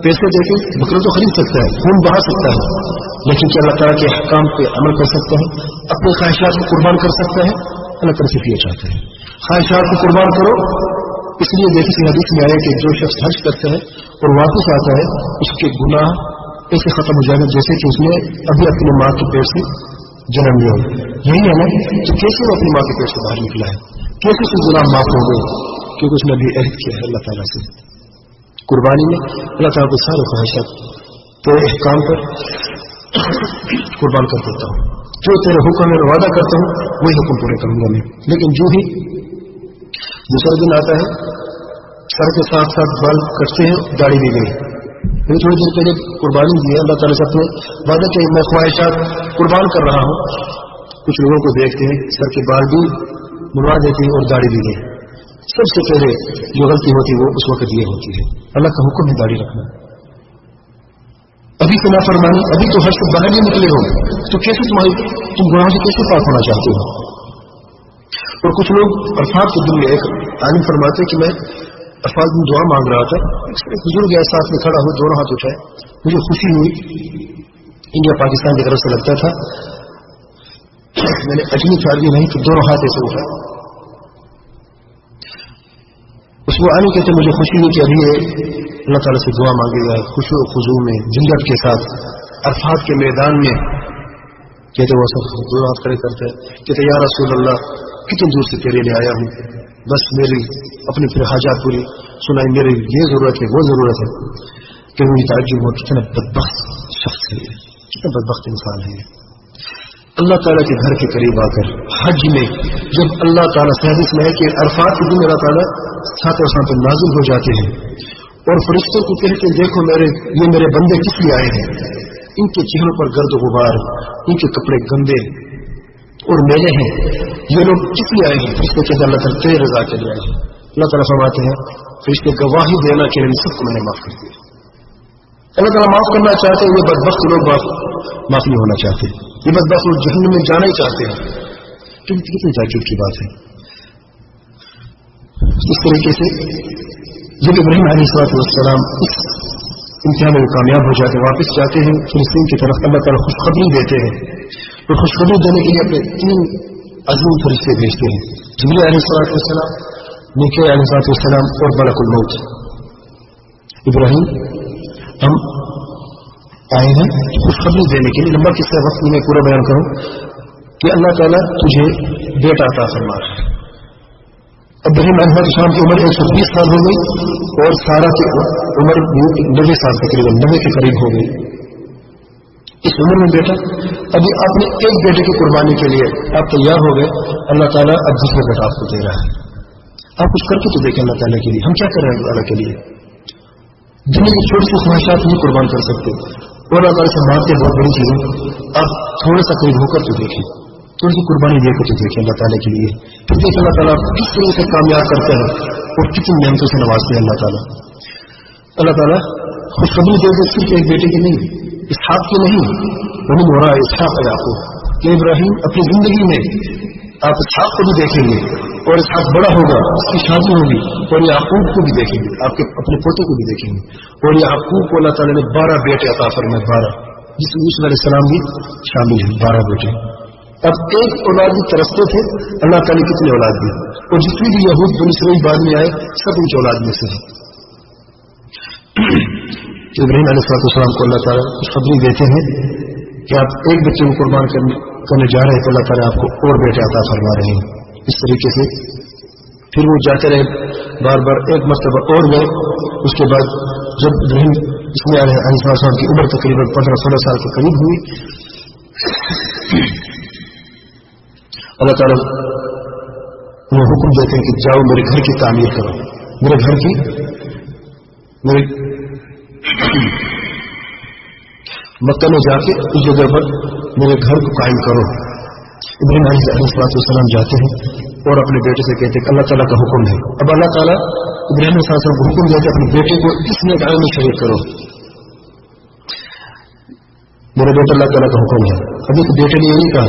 پیسے دے کے بکرا تو خرید سکتا ہے, خون بہا سکتا ہے, لیکن کیا اللہ تعالیٰ کے احکام پہ عمل کر سکتا ہے؟ اپنے خواہشات کو قربان کر سکتا ہے؟ اللہ تعالیٰ صرف یہ چاہتا ہے خواہشات کو قربان کرو. اس لیے دیکھیے حدیث میں آیا کہ جو شخص حج کرتا ہے اور واپس آتا ہے اس کے گناہ ایسے ختم ہو جائے گا جیسے کہ اس نے ابھی اپنی ماں کے پیٹ سے جنم لیا ہو. یہی ہے نا, تو کیسے وہ اپنی ماں کے پیٹ سے باہر نکلا ہے, کیسے اس کے گناہ معاف ہو گئے؟ کیونکہ اس نے ابھی عہد کیا ہے اللہ تعالیٰ سے. قربانی میں اللہ تعالیٰ کو سارے خواہشات تیرے احکام پر قربان کر دیتا ہوں. جو تیرے حکم میں وعدہ کرتا ہوں وہی حکم پورے کروں گا میں. لیکن جو ہی دوسرا دن آتا ہے, سر کے ساتھ ساتھ بال کٹتے ہیں, داڑھی بھی گئی. میں تھوڑی دیر پہلے قربانی دی ہے, اللہ تعالیٰ سے اپنے وعدہ کہ میں خواہشات قربان کر رہا ہوں. کچھ لوگوں کو دیکھتے ہیں سر کے بال بھی منوا دیتے ہیں اور داڑھی بھی گئی. سب سے پہلے جو غلطی ہوتی ہے وہ اس وقت یہ ہوتی ہے. اللہ کا حکم ہے داڑھی رکھنا. ابھی تو نافرمانی, ابھی تو حج سے باہر نہیں نکلے ہو, تو کیسے تم گناہوں سے کیسے پاک ہونا چاہتے ہو؟ اور کچھ لوگ عرفات کے دن میں, ایک عالم فرماتے کہ میں عرفات میں دعا مانگ رہا تھا, بزرگ ہے ساتھ میں کھڑا ہو, دونوں ہاتھ اٹھائے, مجھے خوشی ہوئی انڈیا پاکستان کی طرف سے لگتا تھا، میں نے اجنی فارغی نہیں تو دونوں ہاتھ ایسے اٹھا، اس کو آنے کہتے مجھے خوشی ہوئی کہ ابھی اللہ تعالیٰ سے دعا مانگے گا خوشو و خضوع میں جلدت کے ساتھ عرفات کے میدان میں، کہتے وہ سب دعا کرے کرتے کہتے یا رسول اللہ کتنی دور سے تیرے لیے آیا ہوں، بس میری اپنی پھر حاجات پوری سنائی، میری یہ ضرورت ہے وہ ضرورت ہے، کہ مجھے تعجب ہو کتنا بدبخت شخص ہے، کتنا بدبخت انسان ہے۔ اللہ تعالیٰ کے گھر کے قریب آ کر حج میں جب اللہ تعالیٰ حدیث میں ہے کہ عرفات کے دن اللہ تعالیٰ ساتھ اور ساتھ نازل ہو جاتے ہیں اور فرشتوں کو کہتے ہیں دیکھو یہ میرے بندے کس لیے آئے ہیں، ان کے چہروں پر گرد و غبار، ان کے کپڑے گندے اور میلے ہیں، یہ لوگ کس لیے آئے ہیں؟ فرشتے کہتے ہیں اللہ تعالیٰ تیرے رضا کے لیے آئے ہیں۔ اللہ تعالیٰ فرماتے ہیں فرشتے گواہی دینا کہ ان سب کو میں نے معاف کر دیا۔ اللہ تعالیٰ معاف کرنا چاہتے ہیں، یہ بدبخت لوگ معاف نہیں ہونا چاہتے، یہ بدبخت لوگ جہنم میں جانا ہی چاہتے ہیں، کتنی تعجب کی بات ہے۔ اس طریقے سے جب ابراہیم علیہ السلام اس امتحان میں کامیاب ہو جاتے ہیں، واپس جاتے ہیں فلسطین کی طرف، اللہ تعالیٰ خوشخبری دیتے ہیں، اور خوشخبری دینے کے لیے اپنے 3 عظیم فرشتے بھیجتے ہیں، جبریل علیہ السلام، میکائیل علیہ السلام اور ملک الموت۔ ابراہیم ہم آئے ہیں خوشخبری دینے کے لیے، لمبا قصہ وقت میں پورا بیان کروں کہ اللہ تعالیٰ تجھے بیٹا عطا فرما رہا ہے۔ ابراہیم علیہ السلام کی عمر 120 سال ہو گئی اور سارا کی عمر 90 سال تقریباً 90 کے قریب ہو گئی۔ اس عمر میں بیٹا ابھی آپ نے ایک بیٹے کی قربانی کے لیے آپ تیار ہو گئے، اللہ تعالیٰ اب دوسرا بیٹا آپ کو دے رہا ہے، آپ کچھ کر کے تو دیکھیں اللہ تعالیٰ کے لیے، ہم کیا کر رہے ہیں اللہ کے لیے؟ دنیا کی چھوٹی سی خواہشات نہیں قربان کر سکتے، اور اللہ تعالیٰ سے مانگتے بہت بڑی چیزیں، آپ تھوڑا سا قریب ہو کر تو دیکھیں، تھوڑی سی قربانی دے کر تو دیکھیں اللہ تعالیٰ کے لیے، پھر دیکھیں اللہ تعالیٰ کس طرح سے کامیاب کرتا ہے اور کتنی نعمتوں سے نوازتے ہیں اللہ تعالیٰ۔ اللہ تعالیٰ خوشخبری دے دے صرف ایک بیٹے کی نہیں، اسحاق کی نہیں، بنی مورا اسحاق یعقوب کہ ابراہیم اپنی زندگی میں آپ اسحاق کو بھی دیکھیں گے اور اسحاق بڑا ہوگا، اس کی شادی ہوگی، اور یعقوب کو بھی دیکھیں گے، آپ کے اپنے پوتے کو بھی دیکھیں گے، اور یعقوب کو اللہ تعالیٰ نے 12 بیٹے عطا فرمائے، 12 جس میں یوسف علیہ السلام بھی شامل ہیں، 12 بیٹے۔ اب ایک اولاد بھی ترستے تھے، اللہ تعالیٰ کتنی اولاد دی، اور جتنی بھی یہود بنی اسرائیل بعد میں آئے سب ان کی اولاد میں سے ہیں۔ ابراہیم علیہ السلام کو اللہ تعالیٰ خوشخبری دیتے ہیں کہ آپ ایک بچے کو قربان کرنے جا رہے ہیں تو اللہ تعالیٰ آپ کو اور بیٹے عطا فرما رہے ہیں۔ اس طریقے سے پھر وہ جاتے رہے، بار بار ایک مرتبہ اور گئے، اس کے بعد جب ابراہیم اسماعیل علیہ السلام کی عمر تقریباً 15-16 سال کے قریب ہوئی، اللہ تعالیٰ انہیں حکم دیتے ہیں کہ جاؤ میرے گھر کی تعمیر کرو، میرے گھر کی مکہ میں جا کے اس جگہ پر میرے گھر کو قائم کرو۔ ابراہیم علیہ السلام جاتے ہیں اور اپنے بیٹے سے کہتے ہیں کہ اللہ تعالیٰ کا حکم ہے۔ اب اللہ تعالیٰ ابراہیم علیہ السلام کو حکم دیتے اپنے بیٹے کو اس نیک عمل میں شریک کرو، میرے بیٹا اللہ تعالیٰ کا حکم ہے۔ ابھی تو بیٹے نے یہی کہا،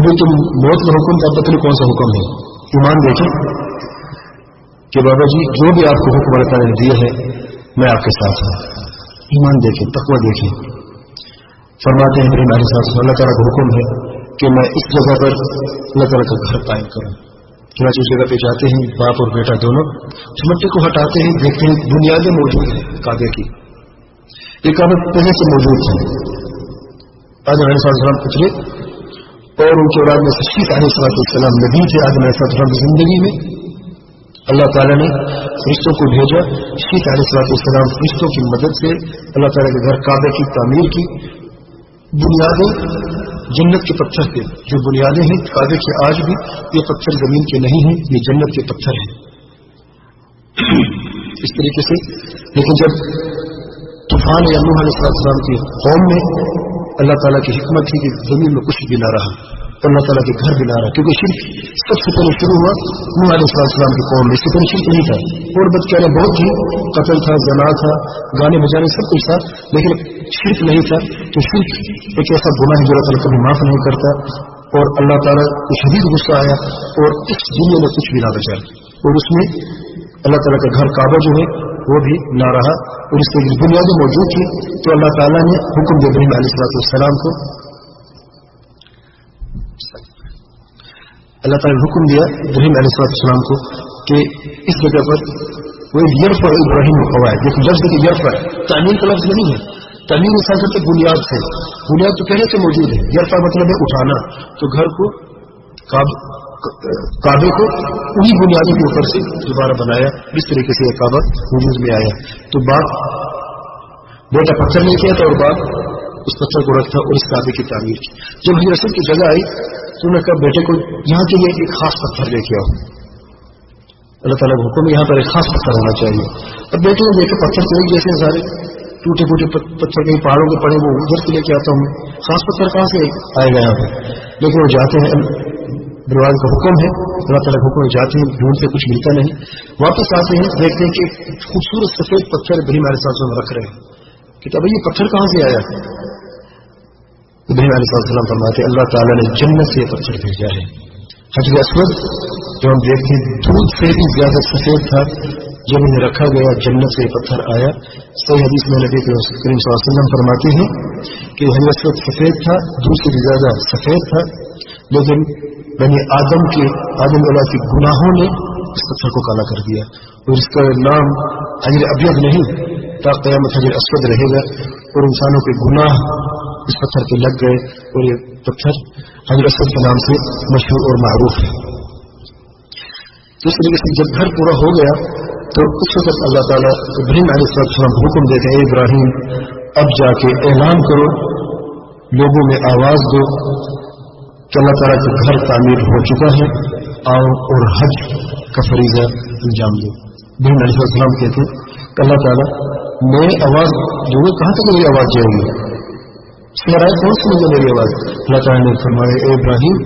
ابھی تم موت کا حکم تھا، پتہ نہیں کون سا حکم ہے۔ ایمان دیکھیں کہ بابا جی جو بھی آپ کو حکم اللہ تعالیٰ نے دیا ہے میں آپ کے ساتھ ہوں، ایمان دیکھیں، تقویٰ دیکھیں۔ فرماتے ہیں ابراہیم علیہ السلام اللہ تعالیٰ کا حکم ہے کہ میں اس جگہ پر اللہ تعالیٰ کا گھر قائم کروں۔ چنانچہ اس جگہ پہ جاتے ہیں، باپ اور بیٹا دونوں، چمٹے کو ہٹاتے ہیں، دیکھتے ہیں بنیادیں موجود ہیں کعبے کی، یہ کعبہ پہلے سے موجود ہے۔ آدم علیہ السلام اترے اور ان کے اولاد میں سے شیخ علیہ السلام نبی تھے۔ آدم علیہ السلام کی زندگی میں اللہ تعالیٰ نے فرشتوں کو بھیجا، شیخ علیہ السلام فرشتوں کی مدد سے اللہ تعالیٰ کے گھر کعبے کی تعمیر کی۔ بنیادیں جنت کے پتھر کے، جو بنیادیں ہیں کعبے کے آج بھی یہ پتھر زمین کے نہیں ہیں، یہ جنت کے پتھر ہیں۔ اس طریقے سے لیکن جب طوفان یا نوح علیہ السلام کی قوم میں اللہ تعالیٰ کی حکمت تھی کہ زمین میں کچھ بھی نہ رہا، اللہ تعالیٰ کے گھر بھی نہ رہا، کیونکہ شرک سب سے پہلے شروع ہوا نوح علیہ السلام کی قوم میں، اس سے پہلے شرک نہیں تھا، اور بدکاریاں بہت تھی، قتل تھا، زنا تھا، گانے بجانے سب کچھ تھا، لیکن شرک نہیں تھا۔ تو شرک ایک ایسا گناہ ہے جو اللہ تعالیٰ کبھی معاف نہیں کرتا، اور اللہ تعالیٰ کو شدید غصہ آیا اور اس دنیا میں کچھ بھی نہ بچا، اور اس میں اللہ تعالیٰ کا گھر کعبہ جو ہے وہ بھی نہ رہا، اور اس کی بنیادیں موجود تھی، تو اللہ تعالیٰ نے حکم دیا ابراہیم علیہ السلام کو، اللہ تعالیٰ نے حکم دیا ابراہیم علیہ السلام کو کہ اس جگہ پر وہ یرفع ابراہیم القواعد، لیکن لفظ کہ یرفع تعمیر کا لفظ نہیں ہے، تعمیر انسان کرتے بنیاد سے، بنیاد تو پہلے سے موجود ہے، یرفع مطلب ہے اٹھانا، تو گھر کو کعبے کو انہی بنیادوں کے اوپر سے دوبارہ بنایا، اس طریقے سے یہ کعبہ وجود میں آیا۔ تو باپ بیٹا پتھر لے کے آیا تھا اور باپ اس پتھر کو رکھا اور اس کعبے کی تعمیر کی۔ جب حضرت رسول کی جگہ آئی تو انہوں نے کہا بیٹے کو یہاں کے لیے ایک خاص پتھر لے کے آؤ، اللہ تعالیٰ کا حکم یہاں پر ایک خاص پتھر ہونا چاہیے۔ اب بیٹے نے دیکھے پتھر تو ایک جیسے سارے ٹوٹے پھوٹے پتھر کہیں پہاڑوں کے پڑے، وہ ادھر سے لے کے آتا ہوں، خاص پتھر کہاں سے آئے گا یہاں پر؟ لیکن وہ جاتے ہیں، بروان کا حکم ہے، اللہ تعالیٰ کا حکم ہے، جاتے ہیں، ڈھونڈتے کچھ ملتا نہیں، واپس آتے ہیں، دیکھتے ہیں کہ خوبصورت سفید پتھر ابراہیم علیہ السلام رکھ رہے ہیں کہ اب یہ پتھر کہاں سے آیا؟ ابراہیم علیہ السلام فرماتے اللہ تعالیٰ نے جنت سے یہ پتھر بھیجا ہے۔ حجر اسود جو ہم دیکھتے ہیں دودھ سے بھی زیادہ سفید تھا، جب انہیں رکھا گیا جنت سے یہ پتھر آیا۔ صحیح حدیث میں نبی کریم صلی اللہ علیہ وسلم فرماتے ہیں کہ حجر اسود سفید تھا، دودھ سے بھی زیادہ سفید تھا، لیکن بنی آدم علیہ کے گناہوں نے اس پتھر کو کالا کر دیا، اور اس کا نام حجر ابیض نہیں، تا قیامت حجر اسود رہے گا، اور انسانوں کے گناہ اس پتھر پہ لگ گئے، اور یہ پتھر حجر اسود کے نام سے مشہور اور معروف ہے۔ تو اس طریقے سے جب گھر پورا ہو گیا تو اس وقت اللہ تعالیٰ ابراہیم علیہ السلام کو حکم دیتے ہیں، اے ابراہیم اب جا کے اعلان کرو، لوگوں میں آواز دو کہ اللہ تعالیٰ کا گھر تعمیر ہو چکا ہے، آؤ اور حج کا فریضہ انجام دو۔ ابراہیم علیہ السلام کہتے ہیں کہ اللہ تعالیٰ میں آواز دوں گا، کہاں تک میری آواز جائے گی؟ رائے کون سی مجھے میری آواز؟ اللہ تعالیٰ نے فرمایا اے ابراہیم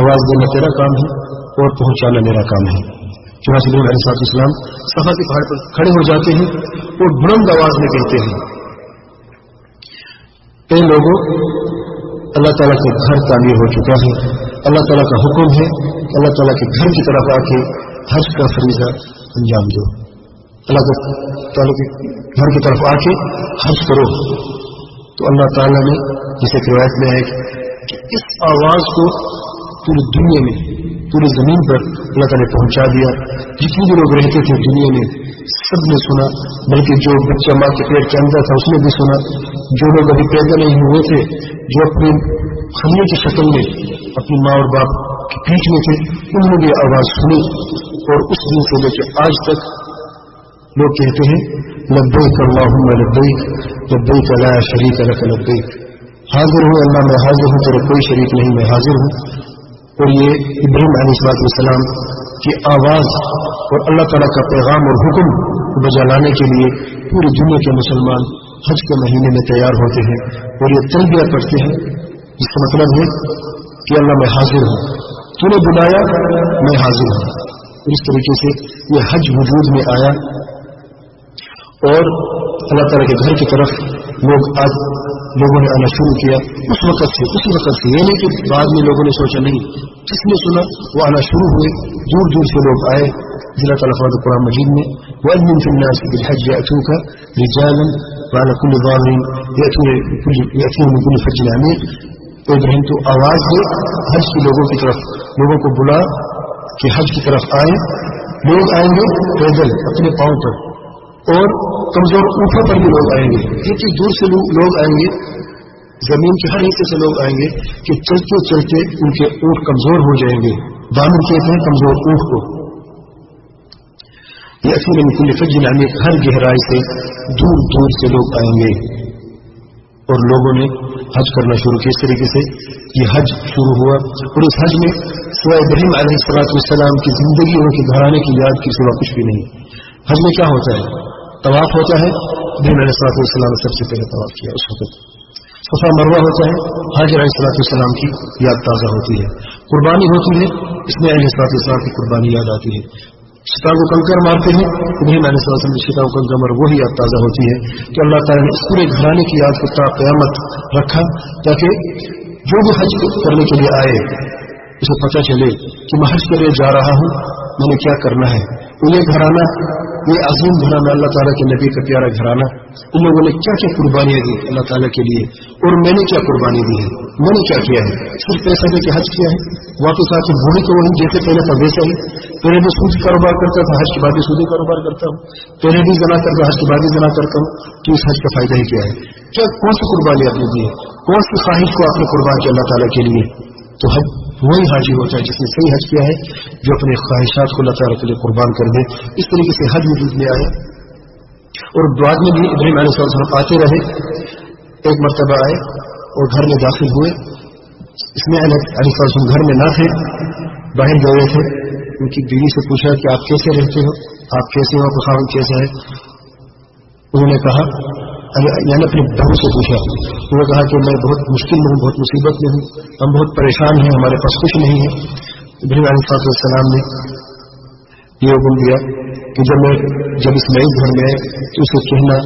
آواز دینا تیرا کام ہے اور پہنچانا میرا کام ہے۔ چنانچہ ابراہیم علیہ السلام صفا کے پہاڑ پر کھڑے ہو جاتے ہیں اور بلند آواز میں کہتے ہیں اے لوگوں اللہ تعالیٰ کے گھر تعمیر ہو چکا ہے، اللہ تعالیٰ کا حکم ہے اللہ تعالیٰ کے گھر کی طرف آ کے حج کا فریضہ انجام دو، اللہ تعالیٰ کے گھر کی طرف آ کے حج کرو۔ تو اللہ تعالیٰ نے جیسے روایت میں ہے کہ اس آواز کو پوری دنیا میں پوری زمین پر اللہ تعالیٰ نے پہنچا دیا، جتنے بھی لوگ رہتے تھے دنیا میں سب نے سنا، بلکہ جو بچہ ماں کے پیٹ کے اندر تھا اس نے بھی سنا، جو لوگ ابھی پیدا نہیں ہوئے تھے، جو اپنے خلیے کی شکل میں اپنی ماں اور باپ کے پیٹ میں تھے، انہوں نے بھی آواز سنی، اور اس دن سے لے کے آج تک لوگ کہتے ہیں لبیک اللہم لبیک لبیک لا شریک لک لبیک، حاضر ہوں اللہ میں حاضر ہوں، تیرے کوئی شریک نہیں میں حاضر ہوں۔ اور یہ ابراہیم علیہ السلام کی آواز اور اللہ تعالیٰ کا پیغام اور حکم کو بجا لانے کے لیے پوری دنیا کے مسلمان حج کے مہینے میں تیار ہوتے ہیں اور یہ تلبیہ پڑھتے ہیں، جس کا مطلب ہے کہ اللہ میں حاضر ہوں، تو نے بلایا میں حاضر ہوں۔ اور اس طریقے سے یہ حج وجود میں آیا اور اللہ تعالیٰ کے گھر کی طرف لوگوں نے آنا شروع کیا اسی وقت سے، یہ نہیں کہ بعد میں لوگوں نے سوچا، نہیں، جس نے سنا وہ آنا شروع ہوئے، دور دور سے لوگ آئے۔ اللہ تعالیٰ فرماتا ہے قرآن مجید میں وَأَذِّن فِي النَّاسِ بِالْحَجِّ يَأْتُوكَ رِجَالًا وَعَلَى كُلِّ ضَامِرٍ يَأْتُونَ مِنْ كُلِّ فَجٍّ عَمِيقٍ۔ ابراہیم تو آواز دے حج کے لوگوں کی طرف، لوگوں کو بلا کہ حج کی طرف آئے، لوگ آئیں گے پیدل اپنے پاؤں پر، اور کمزور اونٹوں پر بھی لوگ آئیں گے، اتنی دور سے لوگ آئیں گے، زمین کے ہر حصے سے لوگ آئیں گے کہ چلتے چلتے ان کے اونٹ کمزور ہو جائیں گے، دامن کہتے ہیں کمزور اونٹ کو۔ یہ اصل میں کل فج عمیق، ہر گہرائی سے دور دور سے لوگ آئیں گے، اور لوگوں نے حج کرنا شروع کیا۔ اس طریقے سے یہ حج شروع ہوا، اور اس حج میں سوائے ابراہیم علیہ السلام کی زندگی اور ان کے گھرانے کی یاد کی سوا کچھ بھی نہیں۔ حج میں کیا ہوتا ہے؟ طواف ہوتا ہے، ابراہیم علیہ السلام نے سب سے پہلے طواف کیا، اس وقت صفا مروہ ہوتا ہے، حاجر علیہ السلام کی یاد تازہ ہوتی ہے، قربانی ہوتی ہے، اس میں علیہ السلام کی قربانی یاد آتی ہے، شتا کو کنکر مارتے ہیں، ابراہیم علیہ السلام کی شتا کو کنکر مار وہی یاد تازہ ہوتی ہے۔ تو اللہ تعالیٰ نے اس پورے گھرانے کی یاد کو تا قیامت رکھا، تاکہ جو بھی حج کرنے کے لیے آئے اسے پتہ چلے کہ میں حج کرنے جا رہا ہوں، میں نے کیا کرنا ہے، تو یہ گھرانہ، یہ عظیم گھرانہ، اللہ تعالیٰ کے نبی کا پیارا گھرانہ، ان لوگوں نے کیا کیا قربانیاں دی اللہ تعالیٰ کے لیے، اور میں نے کیا قربانی دی ہے، میں نے کیا کیا ہے؟ صرف پیسہ دے کے حج کیا ہے، واپس آ کے وہی تو وہی جیسے پہلے تھا ویسا ہی. پہلے بھی سود کاروبار کرتا تھا، حج کے بعد بھی سودی کاروبار کرتا ہوں. پہلے بھی زنا کرتا، حج کے بعد بھی زنا کرتا ہوں. تو اس حج کا فائدہ ہی کیا ہے؟ کیا کون سی قربانی آپ نے دی ہے؟ کون سی خواہش کو آپ نے قربان کیا اللہ تعالیٰ کے لیے؟ تو حج وہی حاجی ہوتا ہے جس نے صحیح حج کیا ہے، جو اپنے خواہشات کو اللہ تعالیٰ کے لیے قربان کر دے. اس طریقے سے حج وجود میں آئے. اور بعد میں بھی ابراہیم علیہ السلام آتے رہے. ایک مرتبہ آئے اور گھر میں داخل ہوئے. اسماعیل علیہ السلام گھر میں نہ تھے، باہر گئے تھے. ان کی بیوی سے پوچھا کہ آپ کیسے رہتے ہو، آپ کیسے ہو، آپ کا خاوند کیسا ہے؟ انہوں نے کہا، یعنی اپنی بہو سے پوچھا. انہوں نے کہا کہ میں بہت مشکل میں ہوں، بہت مصیبت میں ہوں، ہم بہت پریشان ہیں، ہمارے پاس کچھ نہیں ہے. ابراہیم علیہ السلام نے یہ حکم دیا کہ جب اسماعیل گھر میں آئے تو اسے کہنا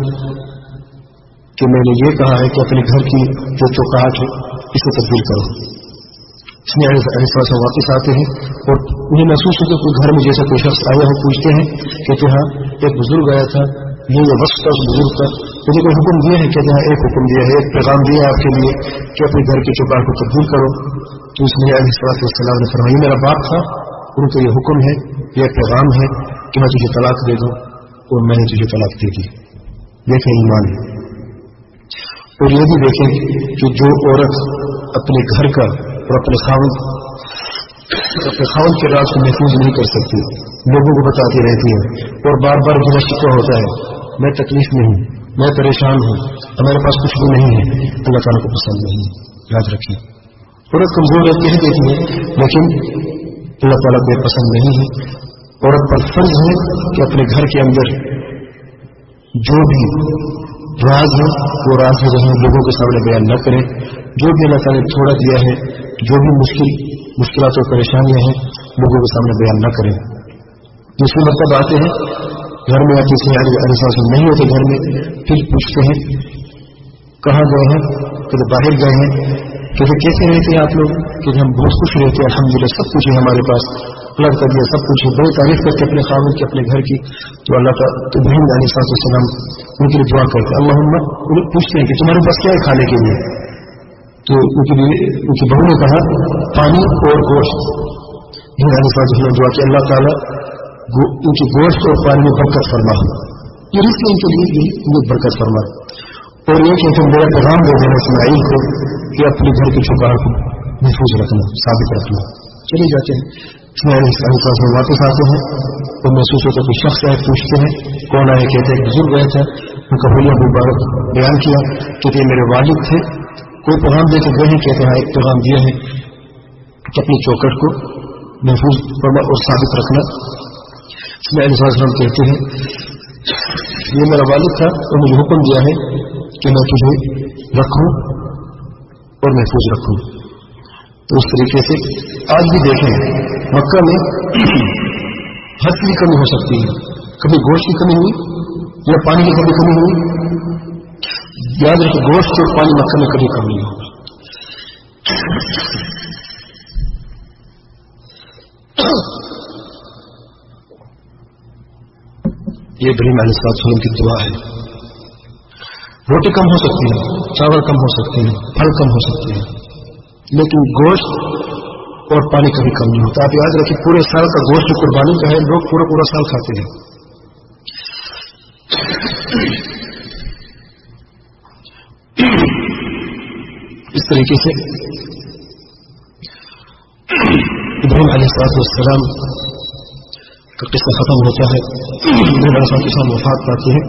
کہ میں نے یہ کہا ہے کہ اپنے گھر کی جو چوکاٹ ہے اسے تبدیل کرو. اسماعیل علیہ السلام واپس آتے ہیں اور انہیں محسوس ہوتا ہے کہ گھر میں جیسا کوئی شخص آیا ہو. پوچھتے ہیں، کہتے ہاں ایک بزرگ آیا تھا، یہ وقت تھا اس بزرگ کا، مجھے کوئی حکم دیا ہے؟ کہتے ہیں ایک حکم دیا ہے، ایک پیغام دیا ہے آپ کے لیے کہ اپنے گھر کی چوکاٹ کو تبدیل کرو. تو اسماعیل علیہ السلام نے فرمایا، یہ میرا باپ تھا، ان کو یہ حکم ہے، یہ پیغام ہے کہ میں تجھے طلاق دے دوں، اور میں نے تجھے طلاق دے دی. دیکھیں ایمان. اور یہ بھی دیکھیں کہ جو عورت اپنے گھر کا اور اپنے خاوند کے راز کو محفوظ نہیں کر سکتی، لوگوں کو بتاتی رہتی ہے اور بار بار جو شکوہ ہوتا ہے، میں تکلیف میں ہوں، میں پریشان ہوں، ہمارے پاس کچھ بھی نہیں ہے، اللہ تعالیٰ کو پسند نہیں ہے. یاد رکھیں، عورت کمزور رہتی ہے دیتی ہے، لیکن اللہ تعالیٰ کو پسند نہیں ہے. عورت پر فرض ہے کہ اپنے گھر کے اندر جو بھی راز ہے وہ راز جو ہے لوگوں کے سامنے بیان نہ کریں. جو بھی اللہ تعالیٰ نے چھوڑا دیا ہے، جو بھی مشکلات اور پریشانیاں ہیں، لوگوں کے سامنے بیان نہ کریں. دوسری مرتبہ آتے ہیں، گھر میں آتے ہیں، علیہ السلام نہیں ہوتے گھر میں، پھر پوچھتے ہیں کہاں گئے ہیں؟ کہتے باہر گئے ہیں. کہتے کیسے رہتے ہیں آپ لوگ؟ کہ ہم بہت خوش رہتے ہیں، الحمدللہ سب کچھ ہے ہمارے پاس، اللہ کا دیا سب کچھ ہے. بڑی تعریف کرتے اپنے خاوند کی، اپنے گھر کی. تو اللہ تعالیٰ تو ابراہیم علیہ السلام ان کے لیے دعا کرتے، اللہم. انہیں پوچھتے ہیں کہ تمہارے پاس کیا ہے کھانے کے لیے؟ تو ان کی بہو نے کہا پانی اور گوشت. ابراہیم علیہ السلام نے دعا کہ اللہ تعالیٰ ان کی گوشت اور پانی میں برکت فرما، یہ رزق ان کے لیے یہ برکت فرما. اور یہ کہ تم میرا پیغام دے دینا اسماعیل کو کہ اپنے گھر کی چوکاٹ کو محفوظ رکھنا، ثابت رکھنا. چلے جاتے ہیں. اسماعیل علیہ السلام واپس آتے ہیں تو محسوس ہوتا ہے کوئی شخص آئے. پوچھتے ہیں کون آئے؟ کہتے ہیں بزرگ آئے تھے، ان کا حلیہ مبارک بیان کیا. کہتے میرے والد تھے، کوئی پیغام دے کے گئے ہیں؟ کہتے ہیں ایک پیغام دیا ہے کہ اپنی چوکٹ کو محفوظ کرنا اور ثابت رکھنا. اسماعیل علیہ السلام کہتے ہیں یہ میرا والد تھا اور مجھے حکم دیا ہے کہ میں تجھے رکھوں اور محفوظ رکھوں. تو اس طریقے سے آج بھی دیکھیں مکہ میں ہر چیز کی کمی ہو سکتی ہے. کبھی گوشت کی کمی ہوئی یا پانی کی کبھی کمی ہوئی، یاد رکھیں گوشت اور پانی مکہ میں کبھی کم نہیں ہوگا. یہ ابراہیم علیہ السلام کی دعا ہے. روٹی کم ہو سکتی ہے، چاول کم ہو سکتے ہیں، پھل کم ہو سکتے ہیں، لیکن گوشت اور پانی کبھی کم نہیں ہوتا. آپ یاد رکھیں پورے سال کا گوشت قربانی کا ہے، لوگ پورا سال کھاتے ہیں. اس طریقے سے ابراہیم علیہ السلام کا قصہ ختم ہوتا ہے. ابراہیم علیہ السلام وفات پاتے ہیں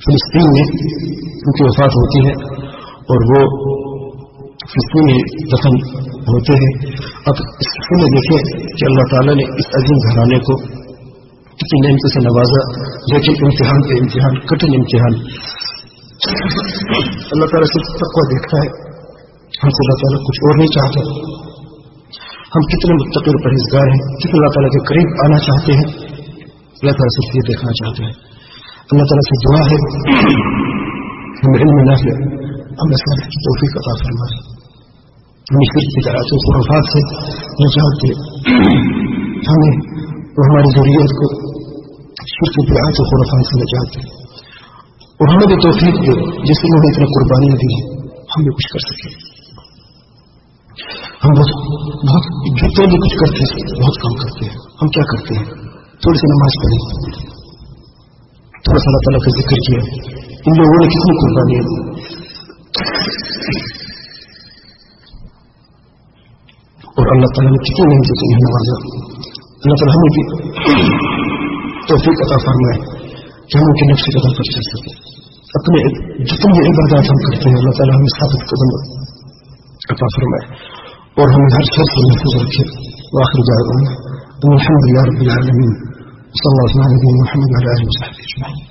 فلسطین میں، ان کی وفات ہوتی ہے اور وہ فلسطین میں دفن ہوتے ہیں. اب اس قصے میں دیکھیں کہ اللہ تعالیٰ نے اس عظیم گھرانے کو کتنی نعمتوں سے نوازا، لیکن امتحان پہ امتحان، کٹھن امتحان. اللہ تعالیٰ صرف تقویٰ دیکھتا ہے، ہم سے اللہ تعالیٰ کچھ اور نہیں چاہتا. ہم کتنے متقی اور پرہیزگار ہیں، کتنے اللہ تعالیٰ کے قریب آنا چاہتے ہیں، اللہ تعالیٰ صرف یہ دیکھنا چاہتا ہے. اللہ تعالیٰ سے دعا ہے ہم علم نافع ہمیں صالح کی توفیق عطا فرمائے، ہمیں شرک کی بدعات و خرافات سے نجات دے، ہمیں اور ہماری ذریت کو شرک بدعات و خرافات سے نجات دے، اور ہمیں بھی توفیق دے جس انہوں نے اتنا قربانیاں دی ہیں ہم بھی کچھ کر سکیں. ہم بہت جتنے بھی کچھ کرتے ہیں بہت کم کرتے ہیں. ہم کیا کرتے ہیں؟ تھوڑی سی نماز پڑھی، تھوڑا سا اللہ تعالیٰ کا ذکر کیا. ان لوگوں نے کتنی قربانیاں دی، اور اللہ تعالیٰ نے کتنی محنت سے انہیں نوازا. اللہ تعالیٰ ہمیں بھی توفیق عطا فرمائے کہ ہم ان کے نقش قدم پر چل سکیں. اپنے جتنی عبادات ہم کرتے ہیں اللہ تعالیٰ ہمیں ثابت قدم عطا فرمائے اور ہمیں ہر شر سے محفوظ رکھے. وآخر دعوانا ان الحمد لله رب العالمين. صلى الله عليه وسلم محمد وعلى آله وصحبه أجمعين.